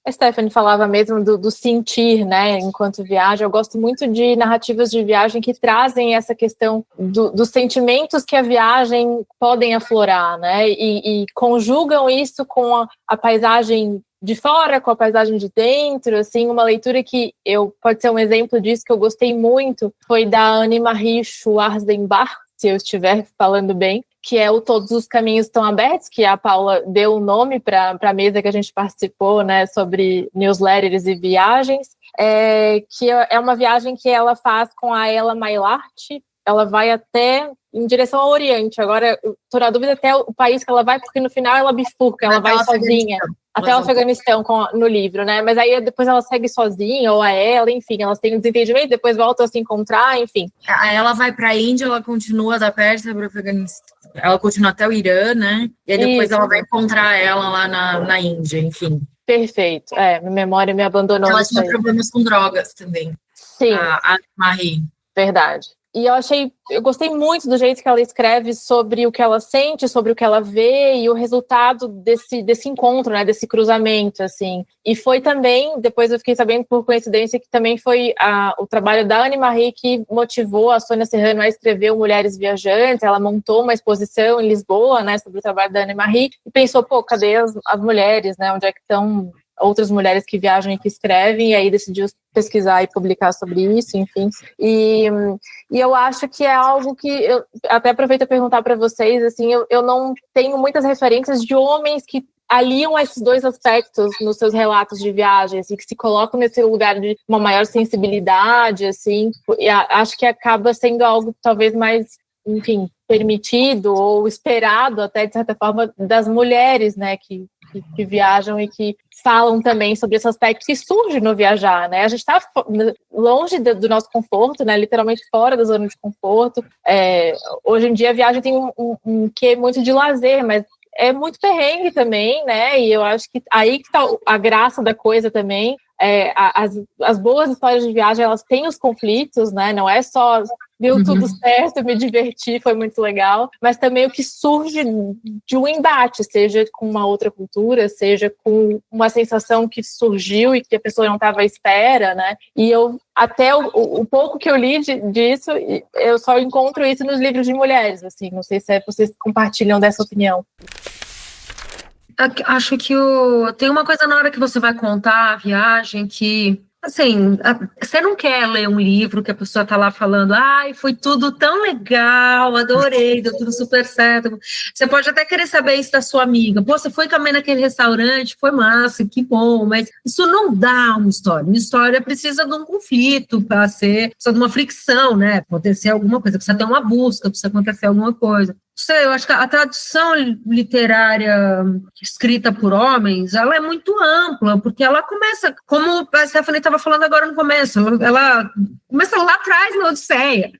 a Stephanie falava mesmo do sentir, né, enquanto viaja. Eu gosto muito de narrativas de viagem que trazem essa questão dos sentimentos que a viagem podem aflorar, né, e conjugam isso com a paisagem de fora, com a paisagem de dentro, assim, uma leitura que pode ser um exemplo disso que eu gostei muito, foi da Annemarie Schwarzenbach, se eu estiver falando bem, que é o Todos os Caminhos Estão Abertos, que a Paula deu o nome para a mesa que a gente participou, né, sobre newsletters e viagens, que é uma viagem que ela faz com a Ella Maillart. Ela vai até em direção ao Oriente. Agora, estou na dúvida até o país que ela vai, porque no final ela bifurca, ela vai sozinha. Até o Afeganistão no livro, né? Mas aí depois ela segue sozinha, ou ela, enfim, elas têm um desentendimento, depois voltam a se encontrar, enfim. Ela vai para a Índia, ela continua da Pérsia para o Afeganistão, ela continua até o Irã, né? E aí depois ela vai encontrar ela lá na Índia, enfim. Perfeito, minha memória me abandonou. Ela tinha problemas com drogas também. Sim. A Marie. Verdade. E eu gostei muito do jeito que ela escreve sobre o que ela sente, sobre o que ela vê e o resultado desse encontro, né, desse cruzamento, assim. E foi também, depois eu fiquei sabendo por coincidência, que também foi o trabalho da Annemarie que motivou a Sônia Serrano a escrever o Mulheres Viajantes. Ela montou uma exposição em Lisboa, né, sobre o trabalho da Annemarie e pensou, cadê as mulheres, né, onde é que estão outras mulheres que viajam e que escrevem, e aí decidiu pesquisar e publicar sobre isso, enfim. E eu acho que é algo que eu até aproveito a perguntar para vocês, assim, eu não tenho muitas referências de homens que aliam esses dois aspectos nos seus relatos de viagem, assim, que se colocam nesse lugar de uma maior sensibilidade, assim, e acho que acaba sendo algo talvez mais, enfim, permitido ou esperado até, de certa forma, das mulheres, né, que viajam e que falam também sobre esse aspecto que surge no viajar, né? A gente está longe do nosso conforto, né? Literalmente fora da zona de conforto. Hoje em dia a viagem tem um quê muito de lazer, mas é muito perrengue também, né? E eu acho que aí que está a graça da coisa também. As boas histórias de viagem, elas têm os conflitos, né? Não é só deu tudo certo, me diverti, foi muito legal, mas também o que surge de um embate, seja com uma outra cultura, seja com uma sensação que surgiu e que a pessoa não estava à espera, né? E eu, até o pouco que eu li disso, eu só encontro isso nos livros de mulheres, assim, não sei se vocês compartilham dessa opinião. Acho que tem uma coisa na hora que você vai contar a viagem que Assim, você não quer ler um livro que a pessoa tá lá falando, ai, foi tudo tão legal, adorei, deu tudo super certo. Você pode até querer saber isso da sua amiga. Pô, você foi também naquele restaurante, foi massa, que bom, mas isso não dá uma história. Uma história precisa de um conflito para ser, precisa de uma fricção, né? Acontecer alguma coisa, precisa ter uma busca, precisa acontecer alguma coisa. Eu acho que a tradição literária escrita por homens, ela é muito ampla, porque ela começa, como a Stephanie estava falando agora no começo, ela começa lá atrás na Odisseia.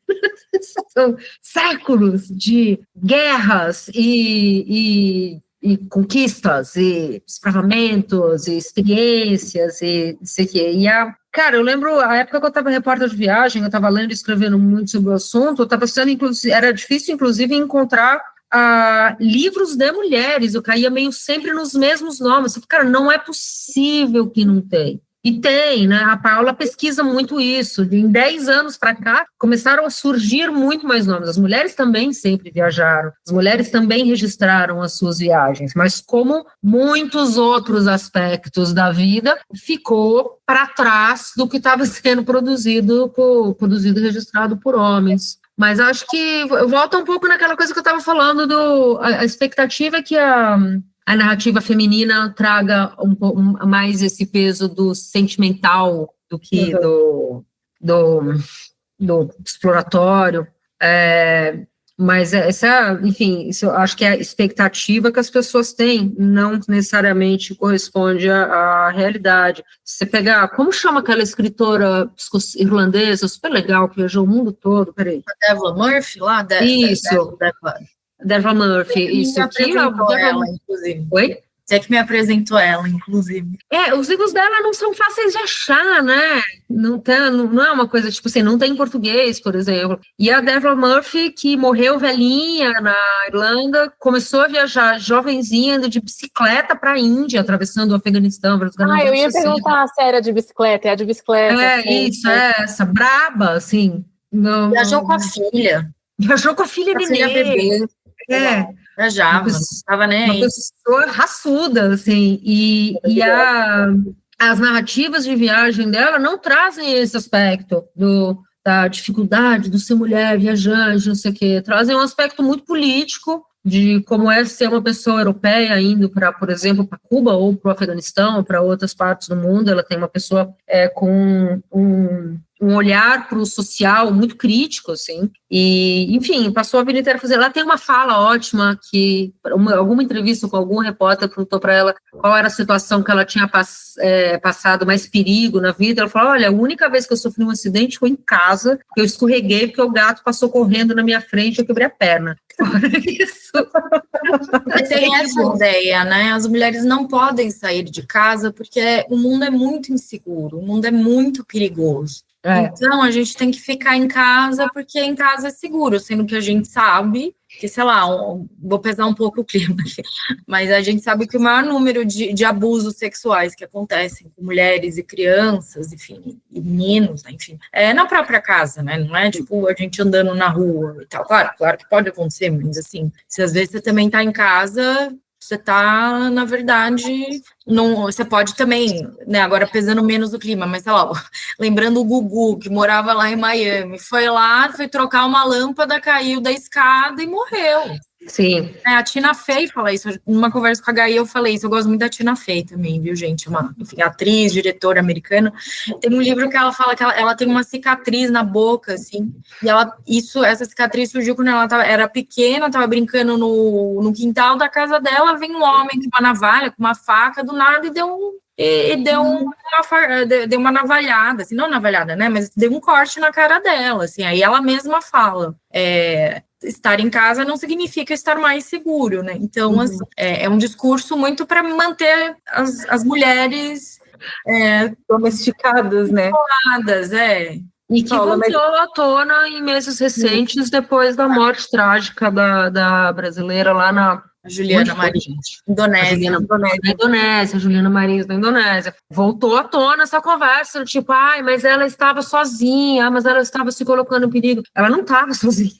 São séculos de guerras e conquistas, e desbravamentos, e experiências, e não sei o quê. Cara, eu lembro a época que eu estava repórter de viagem, eu estava lendo e escrevendo muito sobre o assunto, eu estava sendo, inclusive, era difícil, inclusive, encontrar livros de mulheres, eu caía meio sempre nos mesmos nomes. Eu falei, cara, não é possível que não tem. E tem, né? A Paula pesquisa muito isso. Em 10 anos para cá, começaram a surgir muito mais nomes. As mulheres também sempre viajaram, as mulheres também registraram as suas viagens, mas como muitos outros aspectos da vida, ficou para trás do que estava sendo produzido e registrado por homens. Mas acho que volta um pouco naquela coisa que eu estava falando, a expectativa é que a narrativa feminina traga mais esse peso do sentimental do que do exploratório. Mas enfim, isso eu acho que é a expectativa que as pessoas têm, não necessariamente corresponde à realidade. Você pegar, como chama aquela escritora irlandesa, super legal, que viajou o mundo todo, peraí. A Devla Murphy, lá? Isso. Devla Murphy, isso aqui. Ela, inclusive. Oi? Você que me apresentou ela, inclusive. Os livros dela não são fáceis de achar, né? Não é uma coisa, tipo assim, não tem em português, por exemplo. E a Devla Murphy, que morreu velhinha na Irlanda, começou a viajar jovenzinha, indo de bicicleta para a Índia, atravessando o Afeganistão. Eu ia perguntar se era de bicicleta, é a de bicicleta. Isso, essa, braba, assim. Viajou com a filha. Viajou com a filha bebê. Viajava, estava nem aí. Uma pessoa raçuda, assim, e as narrativas de viagem dela não trazem esse aspecto da dificuldade de ser mulher, viajante, não sei o quê, trazem um aspecto muito político de como é ser uma pessoa europeia indo para, por exemplo, para Cuba ou para o Afeganistão ou para outras partes do mundo. Ela tem uma pessoa com um olhar para o social muito crítico, assim, e, enfim, passou a vida inteira fazendo. Ela tem uma fala ótima que, alguma entrevista com algum repórter perguntou para ela qual era a situação que ela tinha passado mais perigo na vida. Ela falou, olha, a única vez que eu sofri um acidente foi em casa, porque eu escorreguei, porque o gato passou correndo na minha frente e eu quebrei a perna. Fora isso. Tem essa ideia, né? As mulheres não podem sair de casa porque o mundo é muito inseguro, o mundo é muito perigoso. Então, a gente tem que ficar em casa porque em casa é seguro, sendo que a gente sabe que, sei lá, vou pesar um pouco o clima aqui, mas a gente sabe que o maior número de abusos sexuais que acontecem com mulheres e crianças, enfim, e meninos, né, enfim, é na própria casa, né? Não é tipo a gente andando na rua e tal. Claro que pode acontecer, mas assim, se às vezes você também tá em casa, você tá, na verdade, você pode também, né, agora pesando menos o clima, mas sei lá, lembrando o Gugu, que morava lá em Miami, foi trocar uma lâmpada, caiu da escada e morreu. Sim. A Tina Fey fala isso, numa conversa com a Gaia eu falei isso, eu gosto muito da Tina Fey também, viu, gente, enfim, atriz, diretora americana. Tem um livro que ela fala que ela tem uma cicatriz na boca, assim, e essa cicatriz surgiu quando ela era pequena, estava brincando no quintal da casa dela, vem um homem com uma navalha, com uma faca, do nada, e deu uma navalhada, assim, não navalhada, né, mas deu um corte na cara dela, assim, aí ela mesma fala, estar em casa não significa estar mais seguro, né? Então, assim, é um discurso muito para manter as mulheres domesticadas, né? E que voltou à tona em meses recentes, depois da morte trágica da brasileira lá na Juliana Marins, Juliana Marins da Indonésia. Voltou à tona essa conversa, tipo, mas ela estava sozinha, mas ela estava se colocando em perigo. Ela não estava sozinha.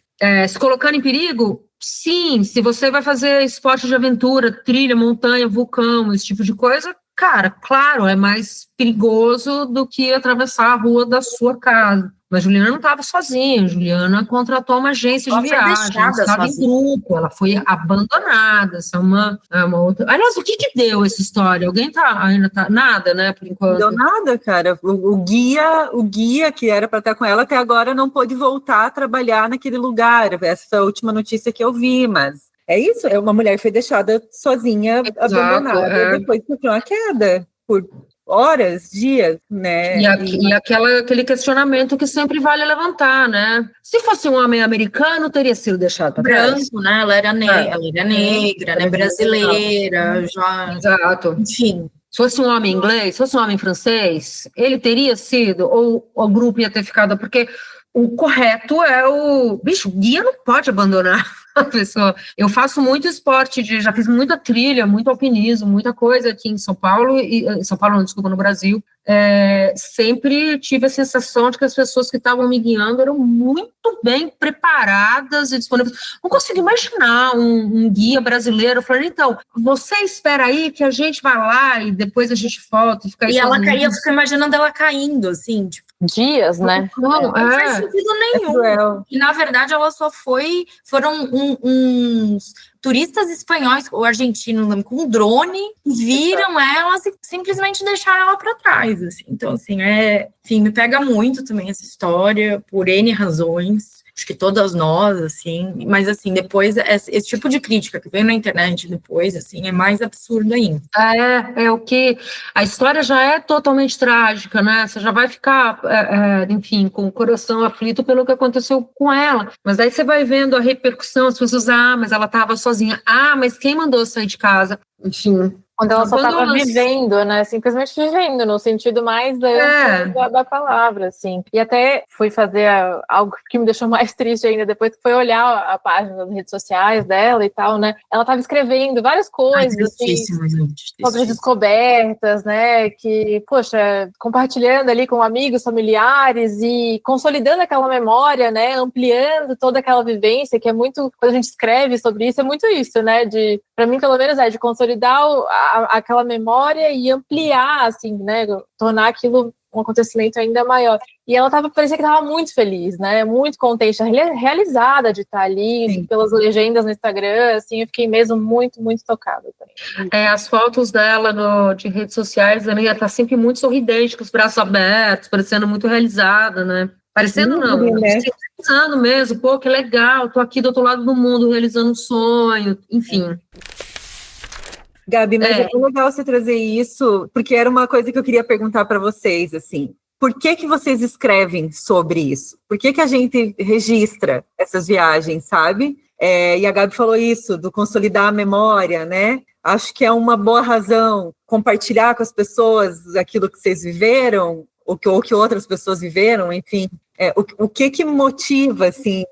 Se colocando em perigo? Sim, se você vai fazer esporte de aventura, trilha, montanha, vulcão, esse tipo de coisa, cara, claro, é mais perigoso do que atravessar a rua da sua casa. Mas Juliana não estava sozinha, Juliana contratou uma agência de viagem, estava em grupo, ela foi abandonada. Essa é uma outra. Aliás, o que deu essa história? Alguém ainda tá nada, né, por enquanto? Não deu nada, cara. O guia que era para estar com ela até agora não pôde voltar a trabalhar naquele lugar. Essa foi a última notícia que eu vi, mas é isso, uma mulher foi deixada sozinha, abandonada, depois sofreu uma queda por horas, dias, né? E aquele questionamento que sempre vale levantar, né? Se fosse um homem americano, teria sido deixado para trás. Branco, né? Ela era negra, né? Brasileira, já... Exato. Enfim. Se fosse um homem inglês, se fosse um homem francês, ele teria sido, ou o grupo ia ter ficado, porque o correto é o guia não pode abandonar a pessoa. Eu faço muito esporte, já fiz muita trilha, muito alpinismo, muita coisa aqui em São Paulo, no Brasil. Sempre tive a sensação de que as pessoas que estavam me guiando eram muito bem preparadas e disponíveis. Não consigo imaginar um guia brasileiro. Eu falei, então, você espera aí que a gente vai lá e depois a gente volta e fica aí. E ela caía, eu fico imaginando ela caindo, assim, tipo, dias, né? Não faz sentido nenhum. E, na verdade, ela só foram uns turistas espanhóis ou argentinos com um drone, viram elas e simplesmente deixaram ela para trás, assim. Então, assim, enfim, me pega muito também essa história, por N razões. Acho que todas nós, assim, mas assim, depois, esse tipo de crítica que vem na internet depois, assim, é mais absurdo ainda. É o que, a história já é totalmente trágica, né, você já vai ficar, enfim, com o coração aflito pelo que aconteceu com ela, mas aí você vai vendo a repercussão, as pessoas, mas ela estava sozinha, mas quem mandou sair de casa, enfim... Quando ela só estava vivendo, né? Simplesmente vivendo, no sentido mais da palavra, assim. E até fui fazer algo que me deixou mais triste ainda, depois que foi olhar a página das redes sociais dela e tal, né? Ela estava escrevendo várias coisas, assim, sobre descobertas, né? Que, poxa, compartilhando ali com amigos, familiares e consolidando aquela memória, né? Ampliando toda aquela vivência, que é muito... Quando a gente escreve sobre isso, é muito isso, né? Para mim, pelo menos, de consolidar aquela memória e ampliar, assim, né, tornar aquilo um acontecimento ainda maior. E ela parecia que estava muito feliz, né, muito contente, realizada de estar ali, sim, pelas legendas no Instagram, assim, eu fiquei mesmo muito, muito tocada também. As fotos dela de redes sociais, ela tá sempre muito sorridente, com os braços abertos, parecendo muito realizada, né. Parecendo pensando mesmo, pô, que legal, tô aqui do outro lado do mundo realizando um sonho, enfim. Gabi, mas é tão legal você trazer isso, porque era uma coisa que eu queria perguntar para vocês, assim, por que vocês escrevem sobre isso? Por que a gente registra essas viagens, sabe? E a Gabi falou isso, do consolidar a memória, né? Acho que é uma boa razão compartilhar com as pessoas aquilo que vocês viveram, ou que outras pessoas viveram, enfim. O que motiva, assim,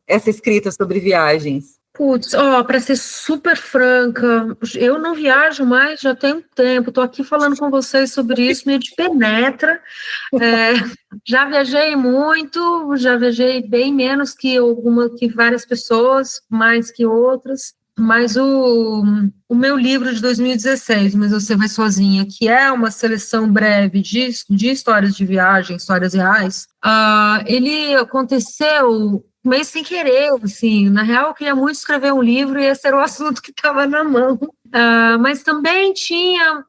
essa escrita sobre viagens? Putz, para ser super franca, eu não viajo mais já tem um tempo, estou aqui falando com vocês sobre isso, me penetra. Já viajei muito, já viajei bem menos que várias pessoas, mais que outras, mas o meu livro de 2016, Mas Você Vai Sozinha, que é uma seleção breve de histórias de viagem, histórias reais, ele aconteceu meio sem querer, assim, na real eu queria muito escrever um livro e esse era o assunto que estava na mão, mas também vinha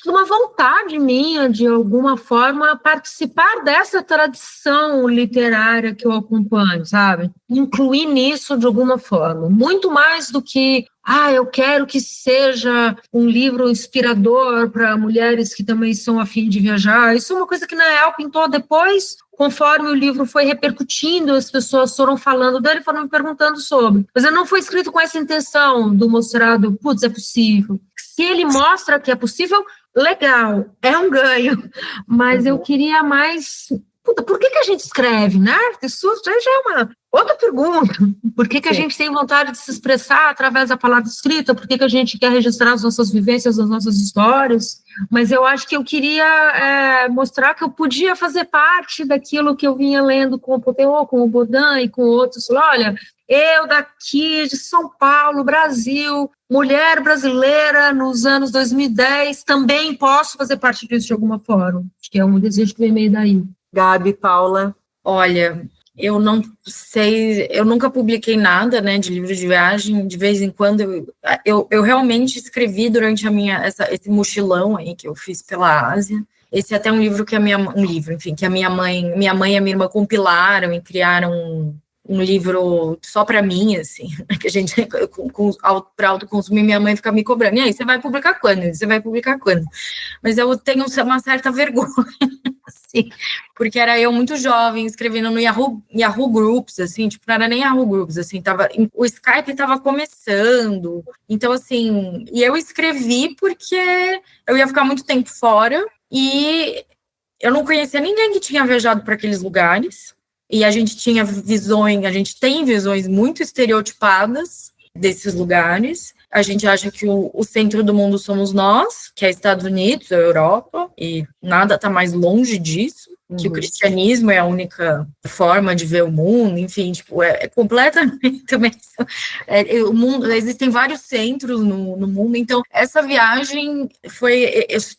de uma vontade minha, de alguma forma, participar dessa tradição literária que eu acompanho, sabe? Incluir nisso de alguma forma, muito mais do que eu quero que seja um livro inspirador para mulheres que também são a fim de viajar. Isso é uma coisa que na real pintou depois, conforme o livro foi repercutindo, as pessoas foram falando dele, foram me perguntando sobre. Mas ele não foi escrito com essa intenção do mostrado, putz, é possível. Se ele mostra que é possível, legal, é um ganho. Mas eu queria mais... Puta, por que a gente escreve, né? Isso já é Outra pergunta, por que a gente tem vontade de se expressar através da palavra escrita? Por que a gente quer registrar as nossas vivências, as nossas histórias? Mas eu acho que eu queria mostrar que eu podia fazer parte daquilo que eu vinha lendo com o Poteau, com o Baudin e com outros. Olha, eu daqui de São Paulo, Brasil, mulher brasileira nos anos 2010, também posso fazer parte disso de alguma forma. Acho que é um desejo que vem meio daí. Gabi, Paula. Olha, eu não sei, eu nunca publiquei nada, né, de livro de viagem. De vez em quando eu realmente escrevi durante esse mochilão aí que eu fiz pela Ásia. Esse é até um livro que que a minha mãe e a minha irmã compilaram e criaram um livro só para mim, assim, que a gente, para autoconsumir, minha mãe fica me cobrando. E aí, você vai publicar quando? Você vai publicar quando? Mas eu tenho uma certa vergonha, assim, porque era eu muito jovem, escrevendo no Yahoo Groups, assim, tipo, não era nem Yahoo Groups, assim, o Skype estava começando, então, assim, e eu escrevi porque eu ia ficar muito tempo fora, e eu não conhecia ninguém que tinha viajado para aqueles lugares, e a gente tem visões muito estereotipadas desses lugares. A gente acha que o centro do mundo somos nós, que é Estados Unidos, a Europa, e nada está mais longe disso, que o cristianismo é a única forma de ver o mundo, enfim, tipo, é completamente também. O mundo, existem vários centros no mundo, então essa viagem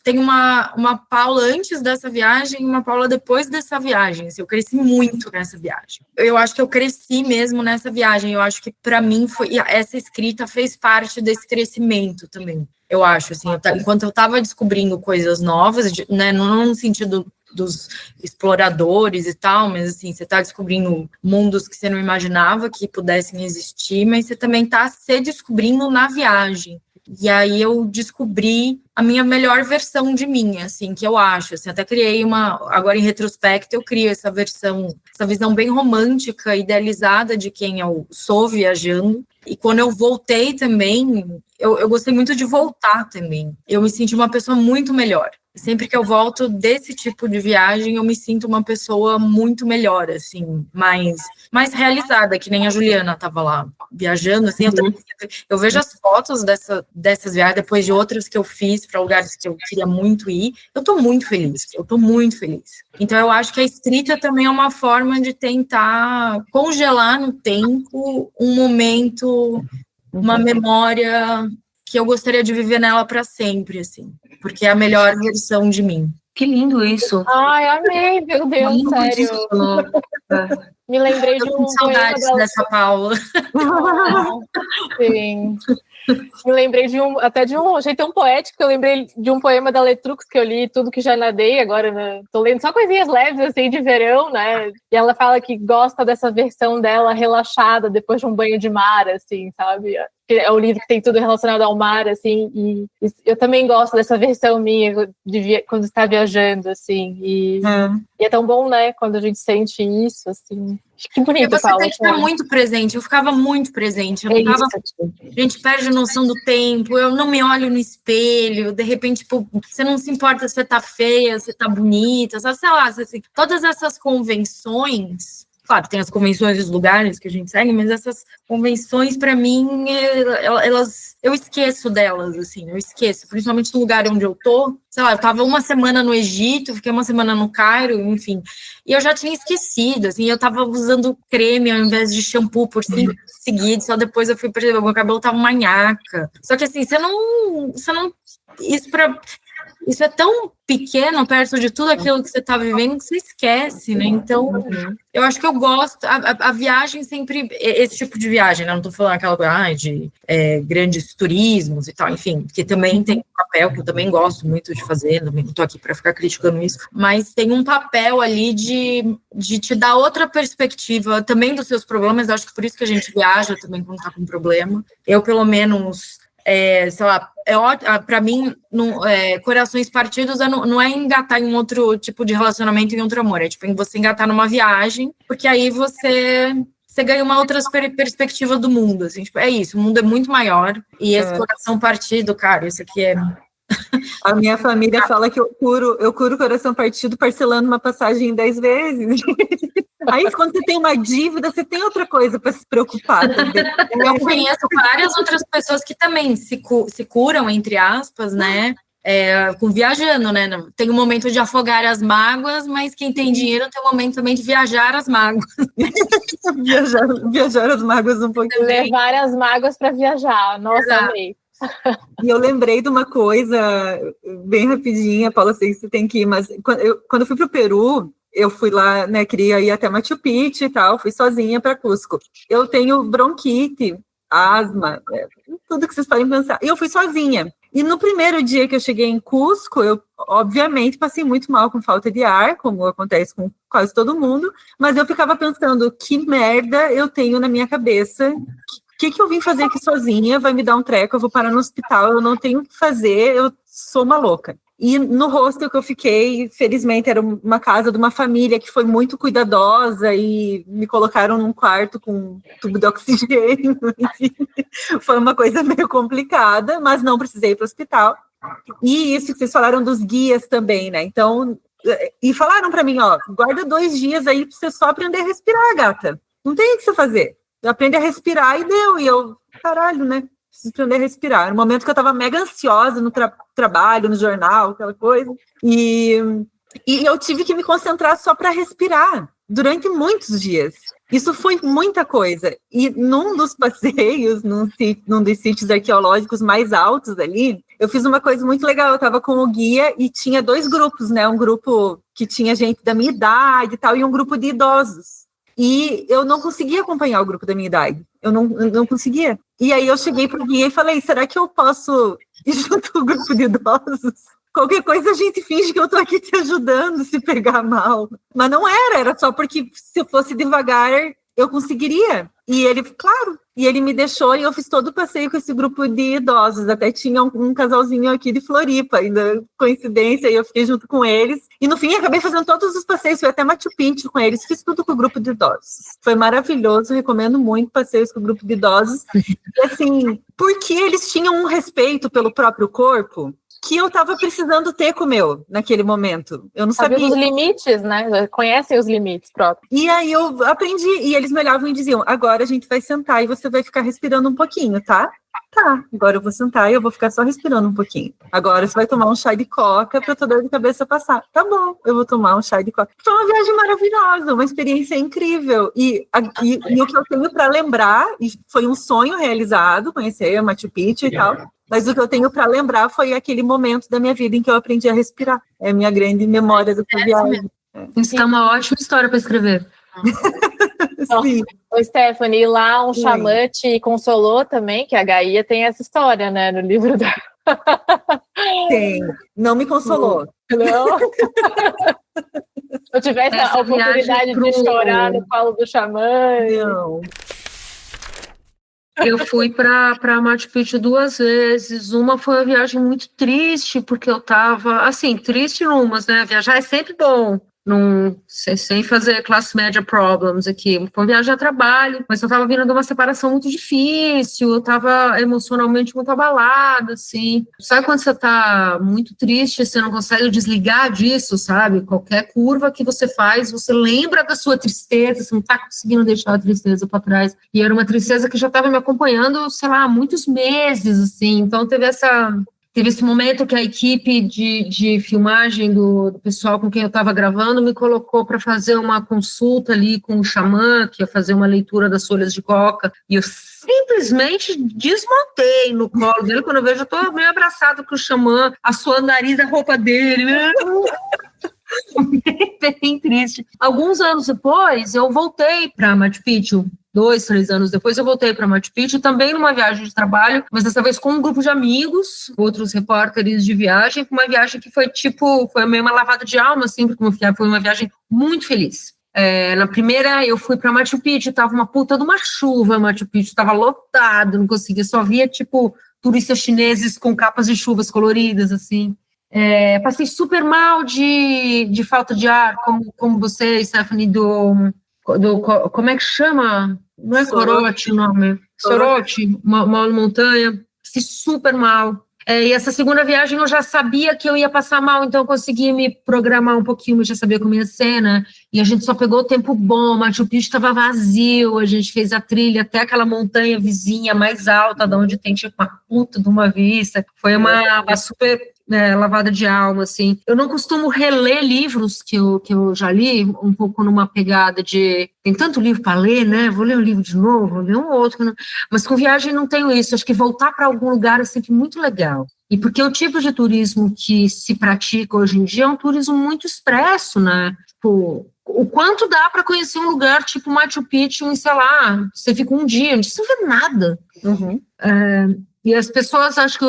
tem uma Paula antes dessa viagem e uma Paula depois dessa viagem. Assim, eu cresci muito nessa viagem. Eu acho que eu cresci mesmo nessa viagem. Eu acho que para mim essa escrita fez parte desse crescimento também. Eu acho, assim, enquanto eu estava descobrindo coisas novas, né, não no sentido dos exploradores e tal, mas assim, você está descobrindo mundos que você não imaginava que pudessem existir, mas você também está se descobrindo na viagem. E aí eu descobri a minha melhor versão de mim, assim, que eu acho, assim, até criei agora em retrospecto eu crio essa visão bem romântica, idealizada de quem eu sou viajando. E quando eu voltei também, eu gostei muito de voltar também. Eu me senti uma pessoa muito melhor. Sempre que eu volto desse tipo de viagem, eu me sinto uma pessoa muito melhor, assim, mais realizada, que nem a Juliana estava lá viajando, assim, eu vejo as fotos dessas viagens, depois de outras que eu fiz para lugares que eu queria muito ir, eu estou muito feliz. Então, eu acho que a escrita também é uma forma de tentar congelar no tempo um momento, uma memória que eu gostaria de viver nela para sempre, assim, porque é a melhor versão de mim. Que lindo isso. Ai, amei, meu Deus, sério. Me lembrei de um saudades dessa Paula. Sim. Me lembrei de um jeito tão poético, eu lembrei de um poema da Letrux que eu li, Tudo que já nadei, agora, né? Tô lendo só coisinhas leves, assim, de verão, né? E ela fala que gosta dessa versão dela relaxada, depois de um banho de mar, assim, sabe? É um livro que tem tudo relacionado ao mar, assim, e eu também gosto dessa versão minha quando está viajando, assim, e é tão bom, né, quando a gente sente isso, assim. Que bonito, você Paula, tem que estar muito presente, eu ficava muito presente, a gente perde a noção do tempo, eu não me olho no espelho, de repente, tipo, você não se importa se você tá feia, se você tá bonita, sabe, sei lá, assim, todas essas convenções. Claro, tem as convenções dos lugares que a gente segue, mas essas convenções, para mim, eu esqueço delas, assim, principalmente no lugar onde eu tô. Sei lá, eu tava uma semana no Egito, fiquei uma semana no Cairo, enfim, e eu já tinha esquecido, assim, eu tava usando creme ao invés de shampoo por 5 dias seguidos, só depois eu fui perceber, meu cabelo tava manhaca. Só que, assim, você não isso é tão pequeno perto de tudo aquilo que você está vivendo que você esquece, né? Então, eu acho que eu gosto. A viagem sempre. Esse tipo de viagem, né? Não estou falando aquela coisa de grandes turismos e tal, enfim, que também tem um papel que eu também gosto muito de fazer, não estou aqui para ficar criticando isso, mas tem um papel ali de te dar outra perspectiva também dos seus problemas. Eu acho que por isso que a gente viaja também quando está com problema. Eu, pelo menos. Sei lá, para mim, corações partidos não é engatar em um outro tipo de relacionamento, em outro amor, é tipo você engatar numa viagem, porque aí você ganha uma outra perspectiva do mundo, assim, tipo, é isso, o mundo é muito maior, e esse coração partido, cara, isso aqui é... A minha família fala que eu curo o coração partido parcelando uma passagem 10 vezes. Aí, quando você tem uma dívida, você tem outra coisa para se preocupar também. Eu conheço várias outras pessoas que também se curam, entre aspas, né? Com viajando, né? Tem um momento de afogar as mágoas, mas quem tem dinheiro tem um momento também de viajar as mágoas. viajar as mágoas um pouquinho. Levar as mágoas para viajar. Nossa, amei. E eu lembrei de uma coisa bem rapidinha, Paula, sei que você tem que ir, mas quando eu fui para o Peru, eu fui lá, né, queria ir até Machu Picchu e tal, fui sozinha para Cusco. Eu tenho bronquite, asma, tudo que vocês podem pensar. E eu fui sozinha. E no primeiro dia que eu cheguei em Cusco, eu, obviamente, passei muito mal com falta de ar, como acontece com quase todo mundo, mas eu ficava pensando, que merda eu tenho na minha cabeça, o que eu vim fazer aqui sozinha, vai me dar um treco, eu vou parar no hospital, eu não tenho o que fazer, eu sou uma louca. E no hostel que eu fiquei, felizmente, era uma casa de uma família que foi muito cuidadosa e me colocaram num quarto com tubo de oxigênio. Enfim, foi uma coisa meio complicada, mas não precisei ir para o hospital. E isso que vocês falaram dos guias também, né? Então, e falaram para mim, ó, guarda 2 dias aí para você só aprender a respirar, gata. Não tem o que você fazer. Aprende a respirar e deu. E eu, caralho, né? Preciso aprender a respirar. No momento que eu estava mega ansiosa no trabalho, no jornal, aquela coisa. E eu tive que me concentrar só para respirar durante muitos dias. Isso foi muita coisa. E num dos passeios, num dos sítios arqueológicos mais altos ali, eu fiz uma coisa muito legal. Eu estava com o guia e tinha 2 grupos, né? Um grupo que tinha gente da minha idade e tal, e um grupo de idosos. E eu não conseguia acompanhar o grupo da minha idade. Eu não conseguia. E aí eu cheguei para o guia e falei, será que eu posso ir junto com o grupo de idosos? Qualquer coisa a gente finge que eu estou aqui te ajudando se pegar mal. Mas não era só porque se eu fosse devagar, eu conseguiria. E ele, claro, e ele me deixou e eu fiz todo o passeio com esse grupo de idosos. Até tinha um casalzinho aqui de Floripa, ainda coincidência, e eu fiquei junto com eles. E no fim, acabei fazendo todos os passeios, fui até Machu Picchu com eles, fiz tudo com o grupo de idosos. Foi maravilhoso, recomendo muito passeios com o grupo de idosos. E assim, porque eles tinham um respeito pelo próprio corpo que eu estava precisando ter com o meu naquele momento. Eu não sabia. Os limites, né? Conhecem os limites próprios. E aí eu aprendi, e eles me olhavam e diziam, agora a gente vai sentar e você vai ficar respirando um pouquinho, tá? Tá, agora eu vou sentar e eu vou ficar só respirando um pouquinho. Agora você vai tomar um chá de coca para tua dor de cabeça passar. Tá bom, eu vou tomar um chá de coca. Foi uma viagem maravilhosa, uma experiência incrível. E o que eu tenho para lembrar, e foi um sonho realizado, conhecer a Machu Picchu e tal, mas o que eu tenho para lembrar foi aquele momento da minha vida em que eu aprendi a respirar. É a minha grande memória dessa viagem. Isso é uma ótima história para escrever. Sim. Ô, Stephanie, lá um xamã te consolou também, que a Gaia tem essa história, né, no livro da... Tem. Não me consolou. Não? Se eu tivesse a oportunidade de chorar no colo do xamã... Não. Eu fui para Machu Picchu 2 vezes. Uma foi uma viagem muito triste, porque eu estava, assim, triste numas, né? Viajar é sempre bom, sem fazer classe média problems aqui. Foi uma viagem a trabalho, mas eu estava vindo de uma separação muito difícil, eu estava emocionalmente muito abalada, assim. Sabe quando você está muito triste, você não consegue desligar disso, sabe? Qualquer curva que você faz, você lembra da sua tristeza, você não está conseguindo deixar a tristeza para trás. E era uma tristeza que já estava me acompanhando, sei lá, há muitos meses, assim. Então teve esse momento que a equipe de filmagem do pessoal com quem eu estava gravando me colocou para fazer uma consulta ali com o xamã, que ia fazer uma leitura das folhas de coca, e eu simplesmente desmontei no colo dele. Quando eu vejo, eu estou meio abraçada com o xamã, assoando o nariz da roupa dele, né? Bem triste. Alguns anos depois, eu voltei para Machu Picchu. 2, 3 anos depois, eu voltei para Machu Picchu, também numa viagem de trabalho, mas dessa vez com um grupo de amigos, outros repórteres de viagem, uma viagem que foi meio uma lavada de alma, assim, porque foi uma viagem muito feliz. Na primeira, eu fui para Machu Picchu, tava uma puta de uma chuva, Machu Picchu tava lotado, não conseguia, só via, turistas chineses com capas de chuvas coloridas, assim. Passei super mal de falta de ar, como você, Stephanie, como é que chama? Não é Corote o nome? Sorote, uma montanha. Passei super mal. E essa segunda viagem eu já sabia que eu ia passar mal, então eu consegui me programar um pouquinho, eu já sabia como ia ser, né? E a gente só pegou o tempo bom, Machu Picchu estava vazio, a gente fez a trilha até aquela montanha vizinha mais alta, de onde tem tipo uma puta de uma vista. Foi uma super lavada de alma, assim. Eu não costumo reler livros que eu já li, um pouco numa pegada de... Tem tanto livro para ler, né? Vou ler um livro de novo, vou ler um outro. Mas com viagem não tenho isso. Acho que voltar para algum lugar é sempre muito legal. E porque o tipo de turismo que se pratica hoje em dia é um turismo muito expresso, né? Tipo, o quanto dá para conhecer um lugar tipo Machu Picchu em, sei lá, você fica um dia, onde você não vê nada. Uhum. E as pessoas, acho que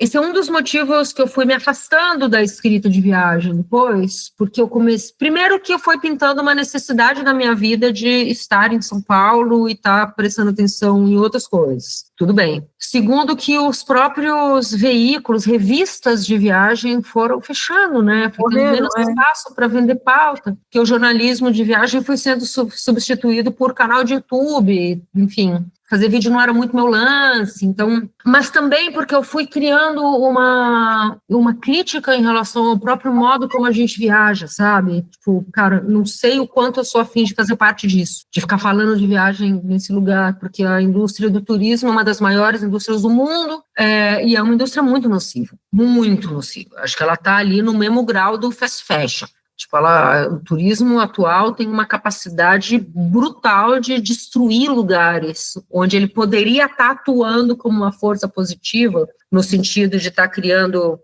esse é um dos motivos que eu fui me afastando da escrita de viagem depois, porque eu comecei... Primeiro que eu fui pintando uma necessidade na minha vida de estar em São Paulo e estar prestando atenção em outras coisas. Tudo bem. Segundo que os próprios veículos, revistas de viagem foram fechando, né? Foi tendo menos espaço para vender pauta, que o jornalismo de viagem foi sendo substituído por canal de YouTube, enfim... Fazer vídeo não era muito meu lance, então... Mas também porque eu fui criando uma crítica em relação ao próprio modo como a gente viaja, sabe? Tipo, cara, não sei o quanto eu sou afim de fazer parte disso, de ficar falando de viagem nesse lugar, porque a indústria do turismo é uma das maiores indústrias do mundo, e é uma indústria muito nociva, muito nociva. Acho que ela está ali no mesmo grau do fast fashion. Tipo, o turismo atual tem uma capacidade brutal de destruir lugares onde ele poderia estar atuando como uma força positiva, no sentido de estar criando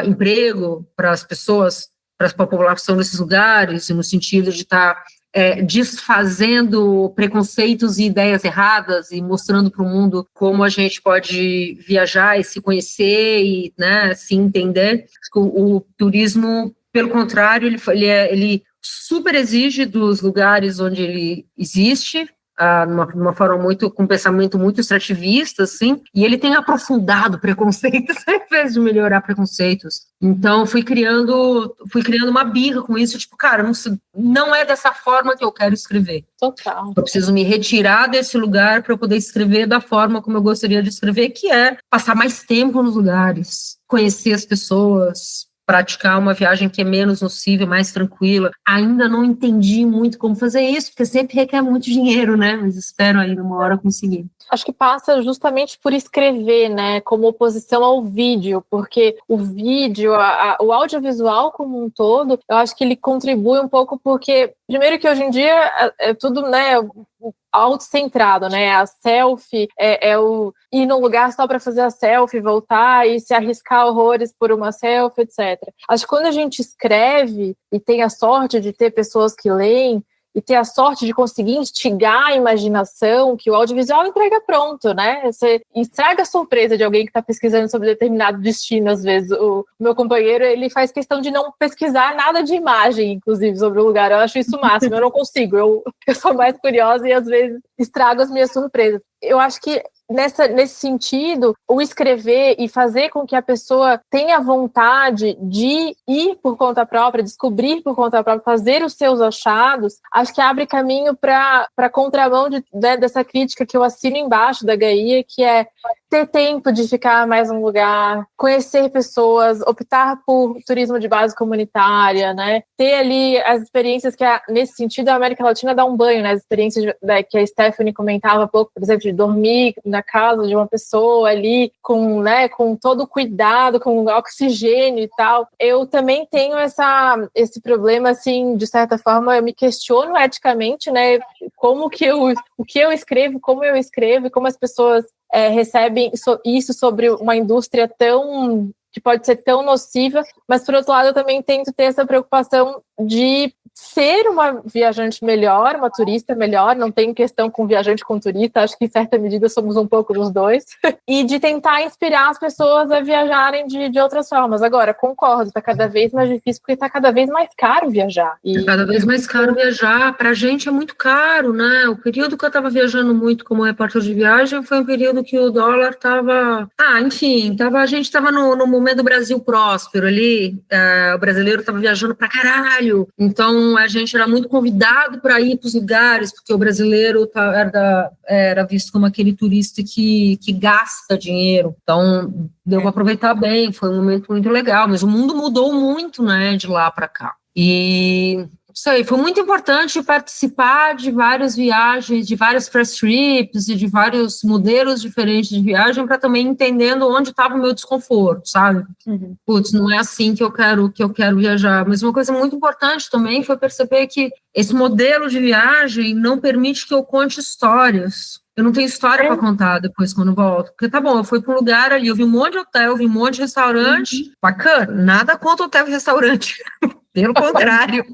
emprego para as pessoas, para a população desses lugares, e no sentido de estar desfazendo preconceitos e ideias erradas e mostrando para o mundo como a gente pode viajar e se conhecer e, né, se entender. O turismo, pelo contrário, ele super exige dos lugares onde ele existe, numa forma com um pensamento muito extrativista, assim, e ele tem aprofundado preconceitos ao invés de melhorar preconceitos. Então, fui criando uma birra com isso, tipo, cara, não é dessa forma que eu quero escrever. Total. Eu preciso me retirar desse lugar para eu poder escrever da forma como eu gostaria de escrever, que é passar mais tempo nos lugares, conhecer as pessoas, praticar uma viagem que é menos nociva, mais tranquila. Ainda não entendi muito como fazer isso, porque sempre requer muito dinheiro, né? Mas espero aí uma hora conseguir. Acho que passa justamente por escrever, né, como oposição ao vídeo, porque o vídeo, o audiovisual como um todo, eu acho que ele contribui um pouco porque, primeiro que hoje em dia é tudo, né, autocentrado, né, a selfie, o ir num lugar só para fazer a selfie, voltar e se arriscar horrores por uma selfie, etc. Acho que quando a gente escreve e tem a sorte de ter pessoas que leem, e ter a sorte de conseguir instigar a imaginação, que o audiovisual entrega pronto, né? Você estraga a surpresa de alguém que está pesquisando sobre determinado destino, às vezes. O meu companheiro, ele faz questão de não pesquisar nada de imagem, inclusive, sobre o lugar. Eu acho isso o máximo, eu não consigo. Eu sou mais curiosa e, às vezes, estrago as minhas surpresas. Eu acho que, nesse sentido, o escrever e fazer com que a pessoa tenha vontade de ir por conta própria, descobrir por conta própria, fazer os seus achados, acho que abre caminho para a contramão dessa crítica que eu assino embaixo da Gaia, que é ter tempo de ficar mais num lugar, conhecer pessoas, optar por turismo de base comunitária, né? Ter ali as experiências que, nesse sentido, a América Latina dá um banho, né? As experiências que a Stephanie comentava há pouco, por exemplo, de dormir na casa de uma pessoa ali, com todo o cuidado, com oxigênio e tal. Eu também tenho esse problema, assim, de certa forma, eu me questiono eticamente, né? O que eu escrevo, como eu escrevo e como as pessoas recebem isso sobre uma indústria que pode ser tão nociva, mas, por outro lado, eu também tento ter essa preocupação de ser uma viajante melhor, uma turista melhor, não tem questão com viajante com turista, acho que, em certa medida, somos um pouco dos dois, e de tentar inspirar as pessoas a viajarem de outras formas. Agora, concordo, está cada vez mais difícil, porque está cada vez mais caro viajar. Está cada vez mais caro viajar, para a gente é muito caro, né? O período que eu estava viajando muito como repórter de viagem foi um período que o dólar estava... enfim, a gente estava no momento do Brasil próspero ali, o brasileiro estava viajando para caralho, então Então, a gente era muito convidado para ir para os lugares, porque o brasileiro era visto como aquele turista que gasta dinheiro. Então, deu para aproveitar bem, foi um momento muito legal. Mas o mundo mudou muito, né, de lá para cá. E isso aí, foi muito importante participar de várias viagens, de várias press trips e de vários modelos diferentes de viagem para também entendendo onde estava o meu desconforto, sabe? Putz, não é assim que eu quero viajar. Mas uma coisa muito importante também foi perceber que esse modelo de viagem não permite que eu conte histórias. Eu não tenho história para contar depois quando volto. Porque tá bom, eu fui para um lugar ali, eu vi um monte de hotel, eu vi um monte de restaurante. Bacana, nada contra hotel e restaurante. Pelo contrário.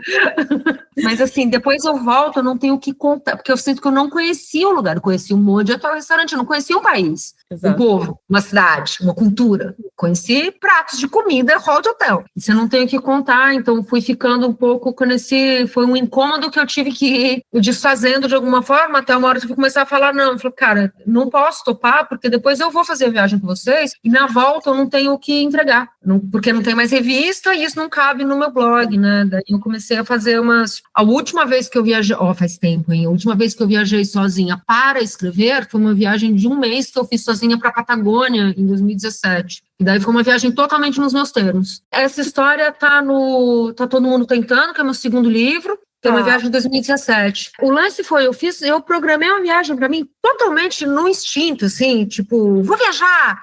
Mas assim, depois eu volto, eu não tenho o que contar, porque eu sinto que eu não conhecia o lugar, eu conheci um monte de hotel e restaurante, eu não conhecia um país, um povo, uma cidade, uma cultura. Conheci pratos de comida, hall de hotel. Isso eu não tenho o que contar, então fui ficando um pouco foi um incômodo que eu tive que ir desfazendo de alguma forma, até uma hora que eu começar a falar, não, eu falei, cara, não posso topar, porque depois eu vou fazer a viagem com vocês, e na volta eu não tenho o que entregar, porque não tem mais revista, e isso não cabe no meu blog, né? Daí eu comecei a fazer a última vez que eu viajei, faz tempo, hein? A última vez que eu viajei sozinha para escrever foi uma viagem de 1 mês que eu fiz sozinha para a Patagônia em 2017. E daí foi uma viagem totalmente nos meus termos. Essa história tá Todo Mundo Tentando, que é meu segundo livro. Foi uma viagem de 2017. O lance foi, eu programei uma viagem para mim totalmente no instinto, assim, tipo, vou viajar!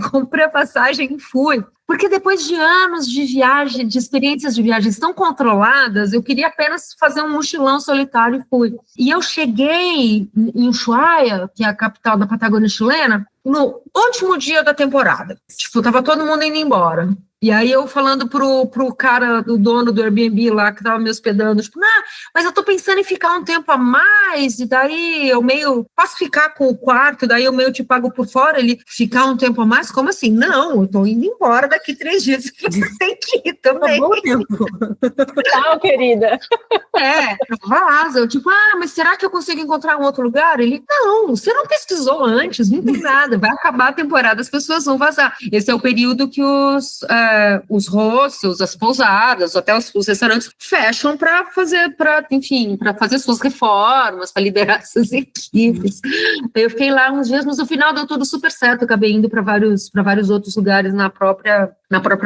Comprei a passagem e fui. Porque depois de anos de viagem, de experiências de viagens tão controladas, eu queria apenas fazer um mochilão solitário e fui. E eu cheguei em Ushuaia, que é a capital da Patagônia chilena, no último dia da temporada. Tipo, tava todo mundo indo embora. E aí eu falando pro cara, do dono do Airbnb lá, que tava me hospedando, tipo, mas eu tô pensando em ficar um tempo a mais, e daí eu posso ficar com o quarto, daí eu meio te pago por fora, ele ficar um tempo a mais? Como assim? Não, eu tô indo embora daqui 3 dias, você tem que ir também. Acabou o tempo. Tchau, querida. Vaza. Eu tipo, mas será que eu consigo encontrar um outro lugar? Ele, não, você não pesquisou antes, não tem nada, vai acabar a temporada, as pessoas vão vazar. Esse é o período que os hostels, as pousadas, até os restaurantes fecham para fazer suas reformas, para liderar suas equipes. Eu fiquei lá uns dias, mas no final deu tudo super certo, acabei indo para vários outros lugares na própria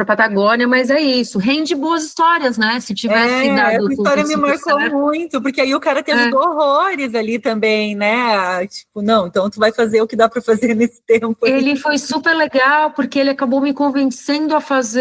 Patagônia, mas é isso, rende boas histórias, né? Se tivesse dado essa história tudo me marcou certo. muito, porque aí o cara teve horrores ali também, né? Tipo, não, então tu vai fazer o que dá para fazer nesse tempo. Ele foi super legal, porque ele acabou me convencendo a fazer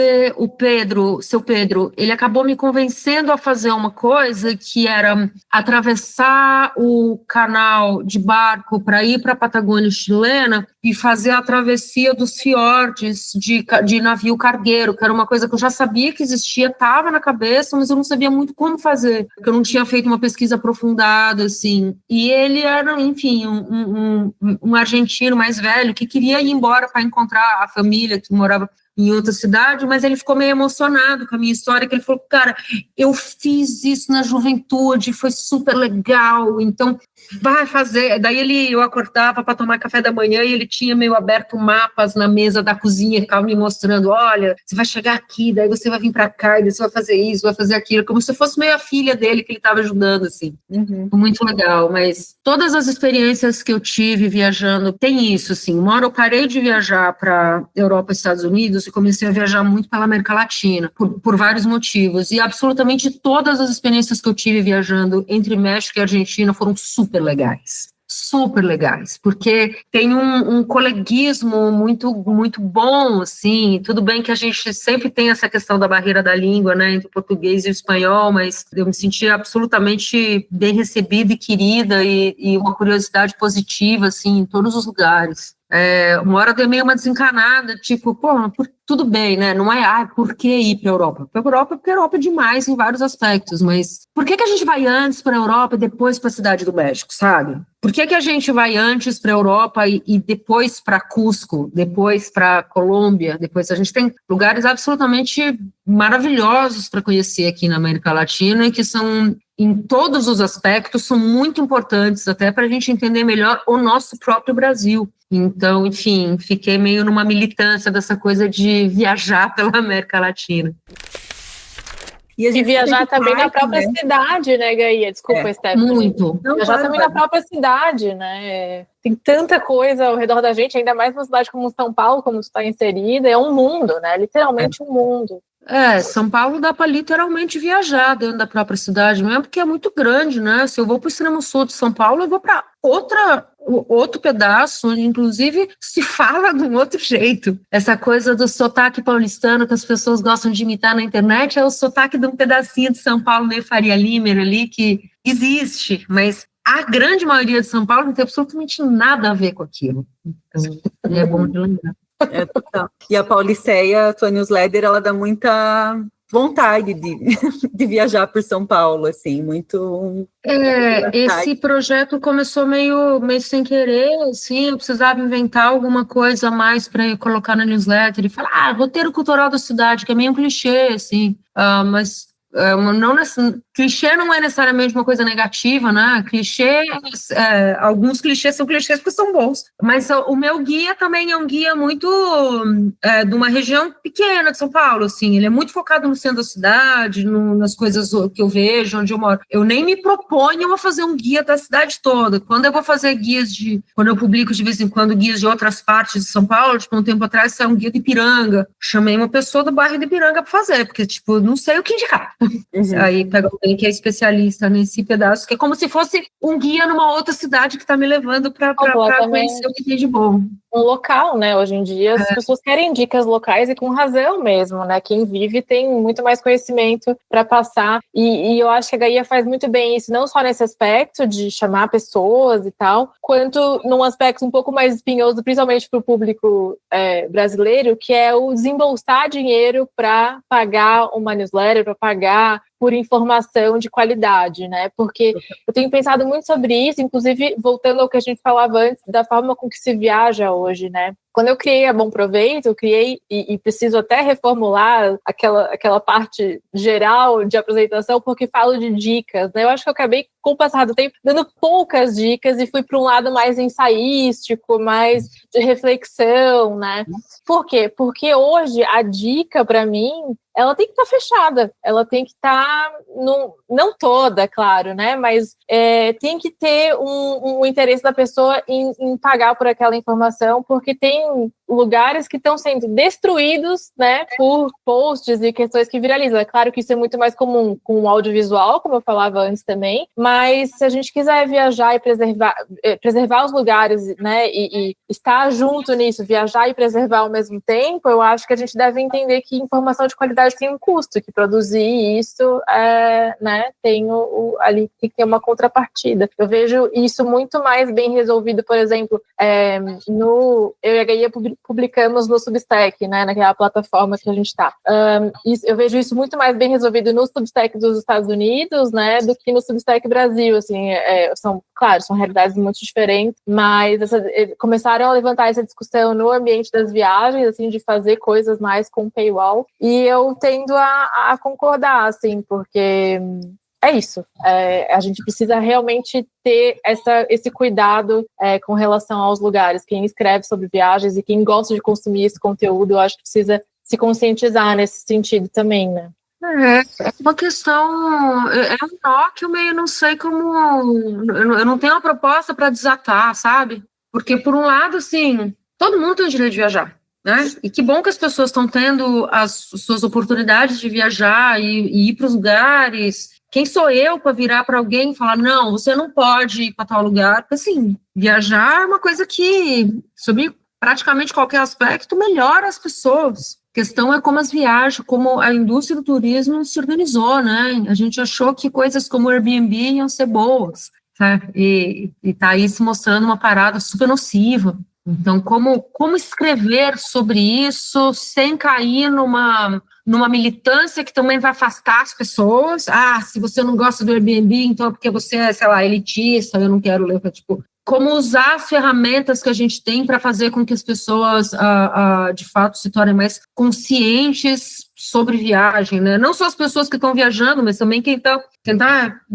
seu Pedro, ele acabou me convencendo a fazer uma coisa que era atravessar o canal de barco para ir para a Patagônia chilena e fazer a travessia dos fiordes de navio cargueiro, que era uma coisa que eu já sabia que existia, estava na cabeça, mas eu não sabia muito como fazer, porque eu não tinha feito uma pesquisa aprofundada, assim. E ele era, enfim, um argentino mais velho que queria ir embora para encontrar a família que morava em outra cidade, mas ele ficou meio emocionado com a minha história, que ele falou, cara, eu fiz isso na juventude, foi super legal, então vai fazer. Daí eu acordava para tomar café da manhã e ele tinha meio aberto mapas na mesa da cozinha, ficava me mostrando, olha, você vai chegar aqui, daí você vai vir para cá, e você vai fazer isso, vai fazer aquilo, como se fosse meio a filha dele que ele estava ajudando, assim. Muito legal, mas todas as experiências que eu tive viajando, tem isso, assim, uma hora eu parei de viajar para Europa e Estados Unidos e comecei a viajar muito pela América Latina, por vários motivos, e absolutamente todas as experiências que eu tive viajando entre México e Argentina foram super legais, porque tem um coleguismo muito, muito bom, assim, tudo bem que a gente sempre tem essa questão da barreira da língua, né, entre o português e o espanhol, mas eu me senti absolutamente bem recebida e querida, e uma curiosidade positiva, assim, em todos os lugares. Uma hora eu dei meio uma desencanada, tipo, tudo bem, né? Não é, por que ir para a Europa? Para a Europa, porque a Europa é demais em vários aspectos, mas por que a gente vai antes para a Europa e depois para a Cidade do México, sabe? Por que a gente vai antes para a Europa e depois para Cusco, depois para Colômbia, depois a gente tem lugares absolutamente maravilhosos para conhecer aqui na América Latina e que são, em todos os aspectos, são muito importantes até para a gente entender melhor o nosso próprio Brasil. Então, enfim, fiquei meio numa militância dessa coisa de viajar pela América Latina. E a gente viajar também na própria né? cidade, né, Gaia? Desculpa, Stephanie. Muito. Viajar também na própria cidade, né? Tem tanta coisa ao redor da gente, ainda mais numa cidade como São Paulo, como está inserida, é um mundo, né? Literalmente um mundo. São Paulo dá para literalmente viajar dentro da própria cidade, mesmo porque é muito grande, né? Se eu vou para o extremo sul de São Paulo, eu vou para outro pedaço, onde inclusive se fala de um outro jeito. Essa coisa do sotaque paulistano que as pessoas gostam de imitar na internet é o sotaque de um pedacinho de São Paulo, meio Faria Limer ali, que existe, mas a grande maioria de São Paulo não tem absolutamente nada a ver com aquilo. Então, é bom de lembrar. Total. E a Pauliceia, a tua newsletter, ela dá muita vontade de viajar por São Paulo, assim, muito... Esse projeto começou meio sem querer, assim, eu precisava inventar alguma coisa a mais para colocar na newsletter e falar, roteiro cultural da cidade, que é meio um clichê, assim, mas... clichê não é necessariamente uma coisa negativa, né? Alguns clichês são clichês porque são bons. Mas o meu guia também é um guia muito de uma região pequena de São Paulo, assim. Ele é muito focado no centro da cidade, nas coisas que eu vejo, onde eu moro. Eu nem me proponho a fazer um guia da cidade toda. Quando eu vou fazer quando eu publico de vez em quando guias de outras partes de São Paulo, tipo, um tempo atrás saiu um guia de Ipiranga. Chamei uma pessoa do bairro de Ipiranga para fazer, porque, tipo, não sei o que indicar. Aí pega alguém que é especialista nesse pedaço, que é como se fosse um guia numa outra cidade que está me levando para conhecer o que tem de bom. Um local, né? Hoje em dia as pessoas querem dicas locais e com razão mesmo, né? Quem vive tem muito mais conhecimento para passar e eu acho que a Gaia faz muito bem isso, não só nesse aspecto de chamar pessoas e tal, quanto num aspecto um pouco mais espinhoso, principalmente para o público brasileiro, que é o desembolsar dinheiro para pagar uma newsletter, para pagar por informação de qualidade, né? Porque eu tenho pensado muito sobre isso, inclusive voltando ao que a gente falava antes, da forma com que se viaja hoje, né? Quando eu criei a Bom Proveito, eu criei, e preciso até reformular aquela parte geral de apresentação, porque falo de dicas, né? Eu acho que eu acabei, com o passar do tempo, dando poucas dicas e fui para um lado mais ensaístico, mais de reflexão, né? Por quê? Porque hoje a dica, para mim, ela tem que estar fechada, ela tem que estar, não toda, claro, né? Mas tem que ter um interesse da pessoa em pagar por aquela informação, porque tem lugares que estão sendo destruídos, né, por posts e questões que viralizam. É claro que isso é muito mais comum com o audiovisual, como eu falava antes também, mas se a gente quiser viajar e preservar os lugares, né, e estar junto nisso, viajar e preservar ao mesmo tempo, eu acho que a gente deve entender que informação de qualidade tem um custo, que produzir isso, né, ali tem que ter uma contrapartida. Eu vejo isso muito mais bem resolvido, por exemplo, eu e a Gaia publicamos no Substack, né, naquela plataforma que a gente está. Eu vejo isso muito mais bem resolvido no Substack dos Estados Unidos, né, do que no Substack Brasil, assim, são realidades muito diferentes, mas começaram a levantar essa discussão no ambiente das viagens, assim, de fazer coisas mais com paywall, e eu tendo a concordar, assim, porque... É isso, a gente precisa realmente ter esse cuidado com relação aos lugares. Quem escreve sobre viagens e quem gosta de consumir esse conteúdo, eu acho que precisa se conscientizar nesse sentido também, né? É uma questão, é um nó que eu meio não sei como, eu não tenho uma proposta para desatar, sabe? Porque, por um lado, assim, todo mundo tem o direito de viajar, né? E que bom que as pessoas estão tendo as suas oportunidades de viajar e ir para os lugares. Quem sou eu para virar para alguém e falar, não, você não pode ir para tal lugar? Porque, assim, viajar é uma coisa que, sobre praticamente qualquer aspecto, melhora as pessoas. A questão é como as viagens, como a indústria do turismo se organizou, né? A gente achou que coisas como o Airbnb iam ser boas, né? E tá aí se mostrando uma parada super nociva. Então, como escrever sobre isso sem cair numa militância que também vai afastar as pessoas? Se você não gosta do Airbnb, então é porque você é, sei lá, elitista, eu não quero ler, tipo... Como usar as ferramentas que a gente tem para fazer com que as pessoas, de fato, se tornem mais conscientes sobre viagem, né? Não só as pessoas que estão viajando, mas também quem está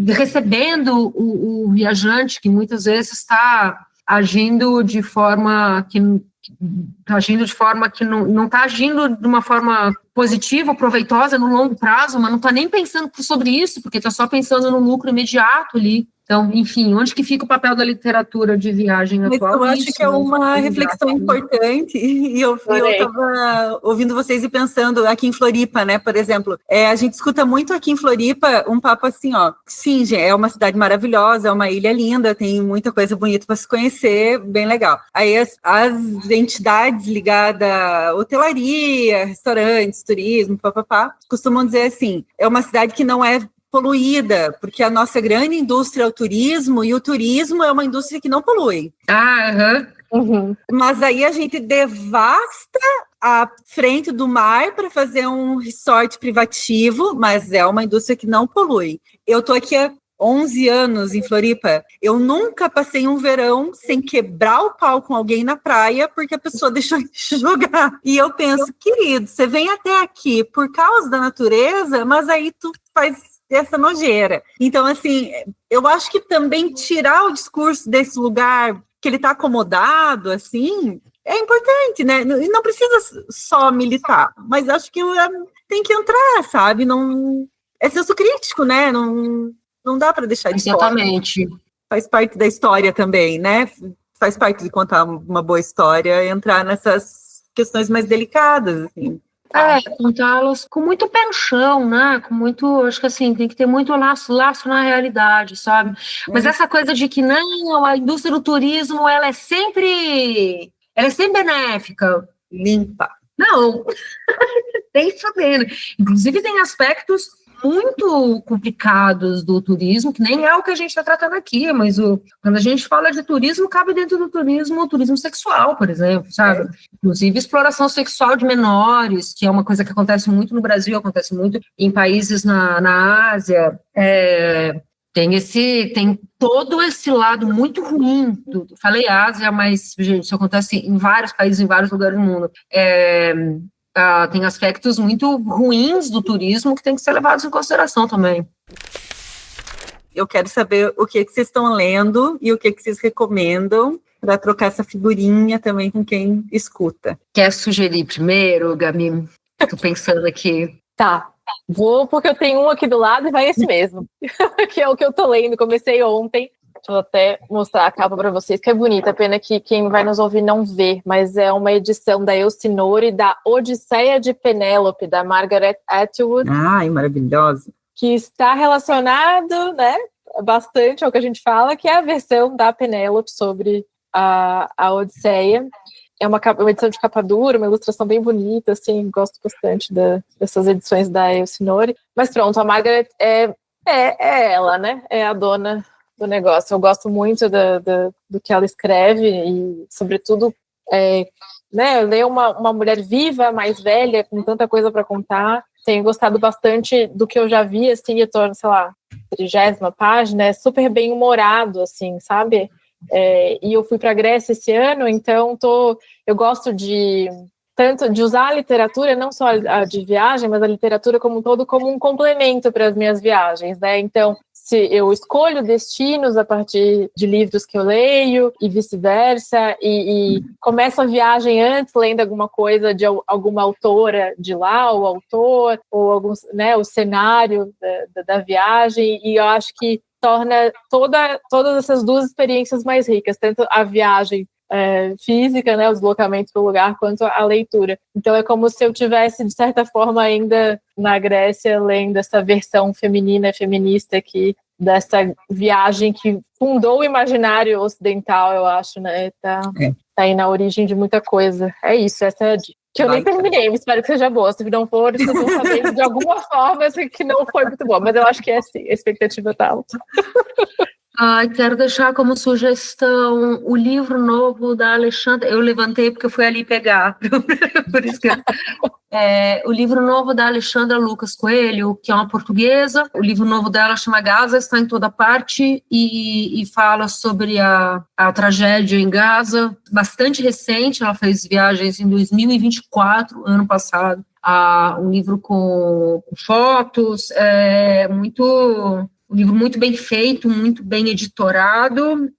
recebendo o viajante, que muitas vezes está agindo de forma que está agindo de forma que não está agindo de uma forma positiva, proveitosa no longo prazo, mas não está nem pensando sobre isso, porque está só pensando no lucro imediato ali. Então, enfim, onde que fica o papel da literatura de viagem atual? Mas eu acho que é uma reflexão importante, e eu estava ouvindo vocês e pensando aqui em Floripa, né, por exemplo, a gente escuta muito aqui em Floripa um papo assim, ó, sim, gente, é uma cidade maravilhosa, é uma ilha linda, tem muita coisa bonita para se conhecer, bem legal. Aí as entidades ligadas à hotelaria, restaurantes, turismo, papapá, costumam dizer assim, é uma cidade que não é poluída, porque a nossa grande indústria é o turismo, e o turismo é uma indústria que não polui. Mas aí a gente devasta a frente do mar para fazer um resort privativo, mas é uma indústria que não polui. Eu estou aqui há 11 anos em Floripa, eu nunca passei um verão sem quebrar o pau com alguém na praia porque a pessoa deixou de jogar. E eu penso, querido, você vem até aqui por causa da natureza, mas aí tu faz essa nojeira. Então, assim, eu acho que também tirar o discurso desse lugar que ele está acomodado, assim, é importante, né? E não precisa só militar, mas acho que tem que entrar, sabe? Não, é senso crítico, né? Não dá para deixar de fora. Exatamente. Faz parte da história também, né? Faz parte de contar uma boa história, entrar nessas questões mais delicadas, assim. Contá-las com muito pé no chão, né? Com muito, acho que assim, tem que ter muito laço na realidade, sabe? Mas essa coisa de que não, a indústria do turismo, ela é sempre benéfica. Limpa. Não, tem isso dentro. Inclusive tem aspectos muito complicados do turismo, que nem é o que a gente está tratando aqui, mas quando a gente fala de turismo, cabe dentro do turismo o turismo sexual, por exemplo, sabe? Inclusive exploração sexual de menores, que é uma coisa que acontece muito no Brasil, acontece muito em países na Ásia, tem todo esse lado muito ruim, falei Ásia, mas, gente, isso acontece em vários países, em vários lugares do mundo, tem aspectos muito ruins do turismo que tem que ser levados em consideração também. Eu quero saber o que vocês estão lendo e o que vocês recomendam para trocar essa figurinha também com quem escuta. Quer sugerir primeiro, Gabi? Tô pensando aqui. Tá, vou porque eu tenho um aqui do lado e vai esse mesmo, que é o que eu tô lendo, comecei ontem. Deixa eu até mostrar a capa para vocês, que é bonita, pena que quem vai nos ouvir não vê, mas é uma edição da Elsinore, da Odisseia de Penélope, da Margaret Atwood. Ai, maravilhosa. Que está relacionado, né, bastante ao que a gente fala, que é a versão da Penélope sobre a Odisseia. É uma edição de capa dura, uma ilustração bem bonita, assim, gosto bastante dessas edições da Elsinore. Mas pronto, a Margaret é ela, né, é a dona do negócio. Eu gosto muito do que ela escreve e, sobretudo, né, ler uma mulher viva, mais velha, com tanta coisa para contar. Tenho gostado bastante do que eu já vi, assim, eu tô, sei lá, 30ª página, é super bem humorado, assim, sabe? E eu fui para a Grécia esse ano, então eu gosto tanto de usar a literatura, não só a de viagem, mas a literatura como um todo, como um complemento para as minhas viagens, né? Então, se eu escolho destinos a partir de livros que eu leio e vice-versa, e começo a viagem antes lendo alguma coisa de alguma autora de lá, ou autor, ou né, o cenário da viagem, e eu acho que torna todas essas duas experiências mais ricas, tanto a viagem física, né, o deslocamento para o lugar, quanto a leitura. Então é como se eu tivesse, de certa forma, ainda na Grécia, lendo essa versão feminina, feminista aqui, dessa viagem que fundou o imaginário ocidental, eu acho, né, tá aí na origem de muita coisa. É isso, essa é a dica. Que eu nem terminei, espero que seja boa. Se não for, vocês vão saber de alguma forma que não foi muito boa, mas eu acho que sim, a expectativa tá alta. Quero deixar como sugestão o livro novo da Alexandra. Eu levantei porque eu fui ali pegar. Por isso que o livro novo da Alexandra Lucas Coelho, que é uma portuguesa. O livro novo dela chama Gaza, está em toda parte e fala sobre a tragédia em Gaza. Bastante recente, ela fez viagens em 2024, ano passado. Um livro com fotos, um livro muito bem feito, muito bem editorado,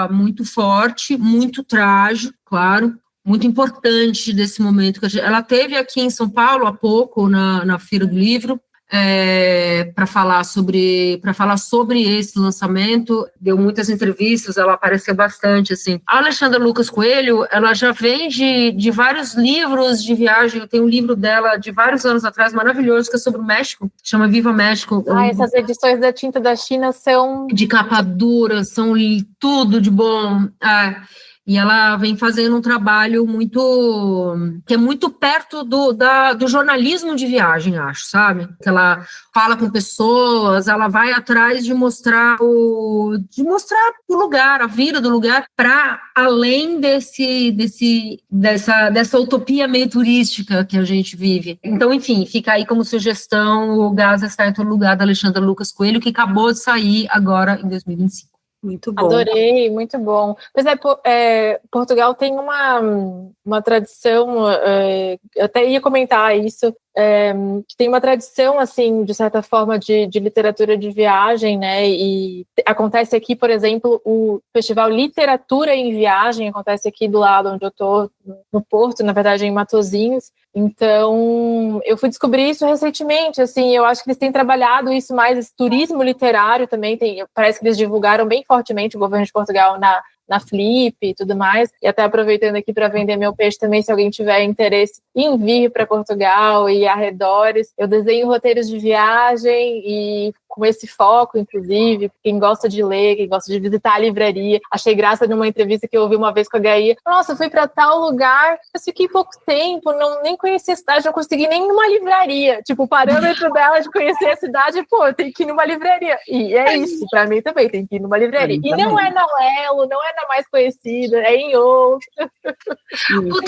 muito forte, muito trágico, claro, muito importante desse momento. Ela teve aqui em São Paulo há pouco, na Feira do Livro, para falar sobre esse lançamento, deu muitas entrevistas, ela apareceu bastante, assim. A Alexandra Lucas Coelho, ela já vem de vários livros de viagem, eu tenho um livro dela de vários anos atrás, maravilhoso, que é sobre o México, chama Viva México. Essas edições da Tinta da China são... de capa dura, são tudo de bom, e ela vem fazendo um trabalho que é muito perto do jornalismo de viagem, acho, sabe? Que ela fala com pessoas, ela vai atrás de mostrar o lugar, a vida do lugar, para além dessa utopia meio turística que a gente vive. Então, enfim, fica aí como sugestão o Gaza Está em Todo Lugar, da Alexandra Lucas Coelho, que acabou de sair agora em 2025. Muito bom. Adorei, muito bom. Pois Portugal tem uma tradição, eu até ia comentar isso, que tem uma tradição, assim, de certa forma, de literatura de viagem, né, e acontece aqui, por exemplo, o Festival Literatura em Viagem, acontece aqui do lado onde eu estou, no Porto, na verdade, em Matosinhos. Então, eu fui descobrir isso recentemente, assim, eu acho que eles têm trabalhado isso mais, esse turismo literário também, parece que eles divulgaram bem fortemente o governo de Portugal na Flip e tudo mais, e até aproveitando aqui para vender meu peixe também, se alguém tiver interesse em vir para Portugal e arredores, eu desenho roteiros de viagem e com esse foco, inclusive, quem gosta de ler, quem gosta de visitar a livraria. Achei graça numa entrevista que eu ouvi uma vez com a Gaia. Nossa, fui para tal lugar, mas fiquei pouco tempo, nem conheci a cidade, não consegui nem numa livraria. Tipo, o parâmetro dela de conhecer a cidade, tem que ir numa livraria. E é isso, para mim também, tem que ir numa livraria. E não é na Lelo, não é na mais conhecida, é em outra.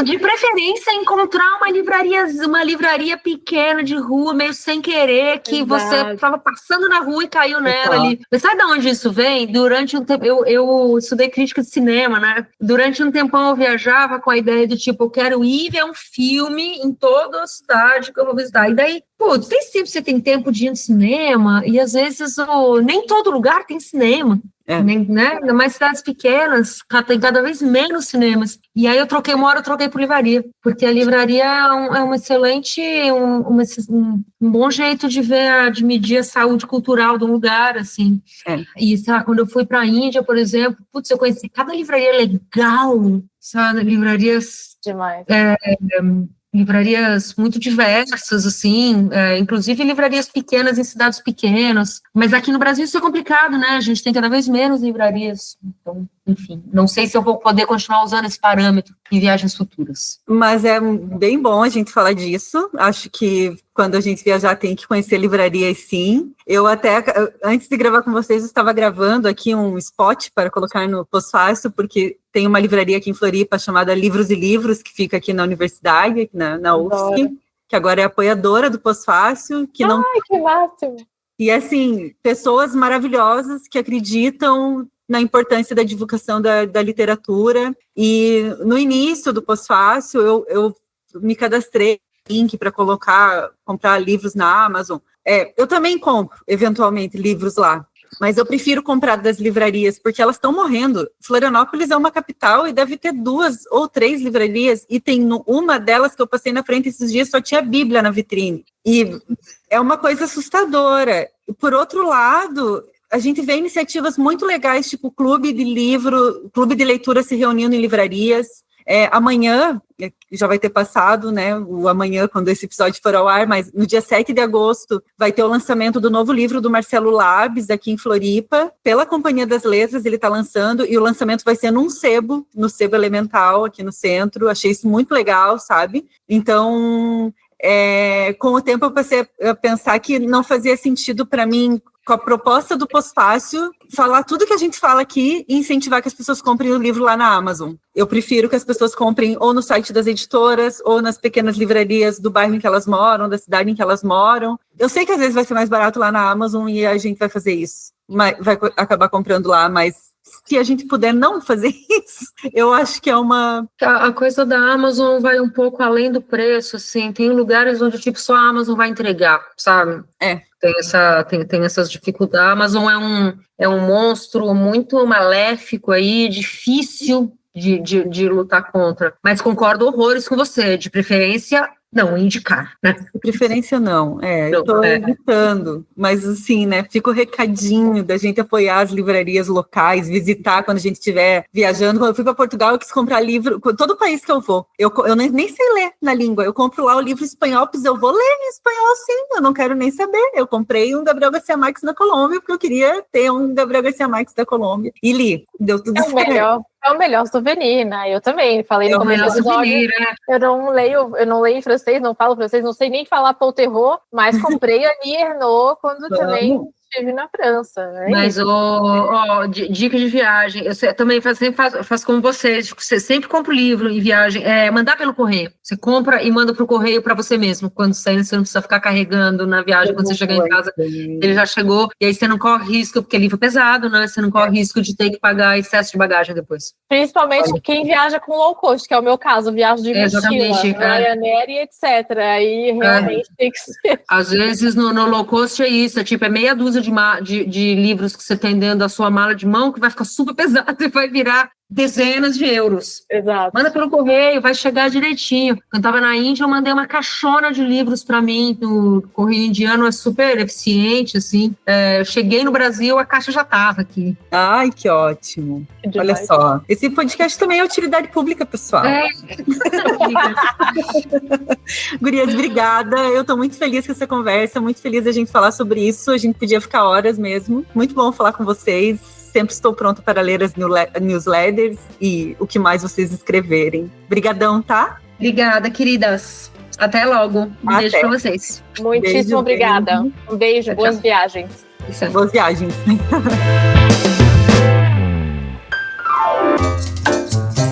De preferência, encontrar uma livraria pequena de rua, meio sem querer, que você estava passando na rua e caiu nela ali. Mas sabe de onde isso vem? Durante um tempo, eu estudei crítica de cinema, né? Durante um tempão eu viajava com a ideia de tipo, eu quero ir ver um filme em toda a cidade que eu vou visitar. E daí, nem sempre você tem tempo de ir no cinema, e às vezes nem todo lugar tem cinema. Né? Mais cidades pequenas tem cada vez menos cinemas. E aí eu troquei por livraria, porque a livraria é um excelente, um bom jeito de medir a saúde cultural do lugar, assim. E quando eu fui para a Índia, por exemplo, eu conheci cada livraria legal, sabe? Livrarias demais. Livrarias muito diversas, assim, inclusive livrarias pequenas em cidades pequenas, mas aqui no Brasil isso é complicado, né? A gente tem cada vez menos livrarias, então, enfim, não sei se eu vou poder continuar usando esse parâmetro em viagens futuras. Mas é bem bom a gente falar disso, acho que quando a gente viajar tem que conhecer livrarias, sim. Eu até, antes de gravar com vocês, estava gravando aqui um spot para colocar no Pós-Fácil, porque tem uma livraria aqui em Floripa chamada Livros e Livros, que fica aqui na universidade, na UFSC, que agora é apoiadora do Pós-Fácil. Que máximo! E, assim, pessoas maravilhosas que acreditam na importância da divulgação da literatura. E no início do Pós-Fácil, eu me cadastrei link para comprar livros na Amazon. Eu também compro, eventualmente, livros lá, mas eu prefiro comprar das livrarias, porque elas estão morrendo. Florianópolis é uma capital e deve ter 2 ou 3 livrarias, e tem uma delas que eu passei na frente esses dias, só tinha Bíblia na vitrine. E é uma coisa assustadora. Por outro lado, a gente vê iniciativas muito legais, tipo clube de leitura se reunindo em livrarias. Amanhã, já vai ter passado, né, o amanhã, quando esse episódio for ao ar, mas no dia 7 de agosto vai ter o lançamento do novo livro do Marcelo Labs, aqui em Floripa, pela Companhia das Letras, ele está lançando, e o lançamento vai ser no Sebo Elemental, aqui no centro. Achei isso muito legal, sabe? Então, com o tempo eu passei a pensar que não fazia sentido para mim, com a proposta do Pós-Fácil, falar tudo que a gente fala aqui e incentivar que as pessoas comprem o livro lá na Amazon. Eu prefiro que as pessoas comprem ou no site das editoras, ou nas pequenas livrarias do bairro em que elas moram, da cidade em que elas moram. Eu sei que às vezes vai ser mais barato lá na Amazon e a gente vai fazer isso, vai acabar comprando lá, mas se a gente puder não fazer isso, eu acho que é uma... A coisa da Amazon vai um pouco além do preço, assim, tem lugares onde, tipo, só a Amazon vai entregar, sabe? Tem essas dificuldades. A Amazon é um monstro muito maléfico aí, difícil de lutar contra. Mas concordo horrores com você, de preferência, não indicar, né? De preferência não, eu tô evitando, mas assim, né, fica o recadinho da gente apoiar as livrarias locais, visitar quando a gente estiver viajando. Quando eu fui para Portugal, eu quis comprar livro, todo país que eu vou, eu nem sei ler na língua, eu compro lá o livro espanhol, pois eu vou ler em espanhol sim, eu não quero nem saber. Eu comprei um Gabriel Garcia Marques da Colômbia, porque eu queria ter um Gabriel Garcia Marques da Colômbia, e li, deu tudo certo. É o melhor souvenir, né? Eu também falei no começo do episódio. Eu não leio em francês, não falo francês, não sei nem falar Paul Theroux, mas comprei a Annie Ernaux quando também estive na França. Mas, dica de viagem, eu também faço como vocês, você sempre compra o livro em viagem, mandar pelo correio. Você compra e manda pro correio para você mesmo. Quando sair, você não precisa ficar carregando na viagem, quando você chegar em casa, ele já chegou, e aí você não corre risco, porque é livro pesado, né? Você não corre risco de ter que pagar excesso de bagagem depois. Principalmente quem viaja com low cost, que é o meu caso, viajo de mochila, Ryanair e etc. Aí realmente tem que ser. Às vezes no low cost é isso, é meia dúzia de livros que você tem dentro da sua mala de mão que vai ficar super pesado e vai virar dezenas de euros. Exato. Manda pelo correio, vai chegar direitinho. Quando eu estava na Índia, eu mandei uma caixona de livros para mim, o correio indiano é super eficiente, assim. Eu cheguei no Brasil, a caixa já estava aqui. Ai, que ótimo. Olha só, esse podcast também é utilidade pública, pessoal. Gurias, obrigada. Eu estou muito feliz com essa conversa, muito feliz da gente falar sobre isso. A gente podia ficar horas mesmo. Muito bom falar com vocês. Sempre estou pronta para ler as newsletters e o que mais vocês escreverem. Obrigadão, tá? Obrigada, queridas. Até logo. Um beijo para vocês. Muitíssimo obrigada. Um beijo, boas viagens. Boas viagens.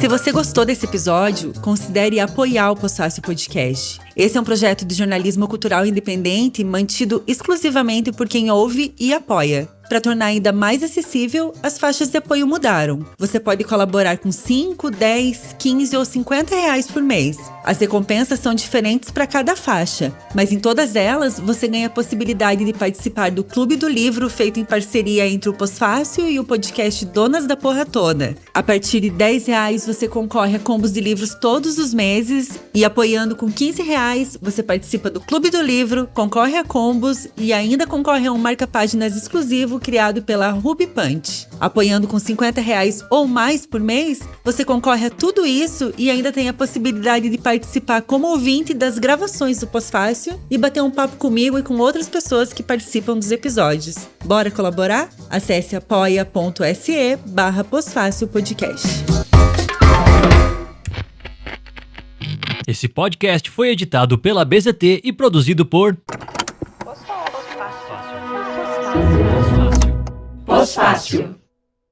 Se você gostou desse episódio, considere apoiar o Pós-Fácil Podcast. Esse é um projeto de jornalismo cultural independente mantido exclusivamente por quem ouve e apoia. Para tornar ainda mais acessível, as faixas de apoio mudaram. Você pode colaborar com 5, 10, 15 ou 50 reais por mês. As recompensas são diferentes para cada faixa, mas em todas elas você ganha a possibilidade de participar do Clube do Livro feito em parceria entre o Pós-Fácil e o podcast Donas da Porra Toda. A partir de 10 reais você concorre a combos de livros todos os meses e apoiando com 15 reais você participa do Clube do Livro, concorre a combos e ainda concorre a um marca-páginas exclusivo criado pela Ruby Punch. Apoiando com 50 reais ou mais por mês, você concorre a tudo isso e ainda tem a possibilidade de participar como ouvinte das gravações do Pós-Fácil e bater um papo comigo e com outras pessoas que participam dos episódios. Bora colaborar? Acesse apoia.se/Pós-Fácil Podcast. Esse podcast foi editado pela BZT e produzido por Pós-Fácil.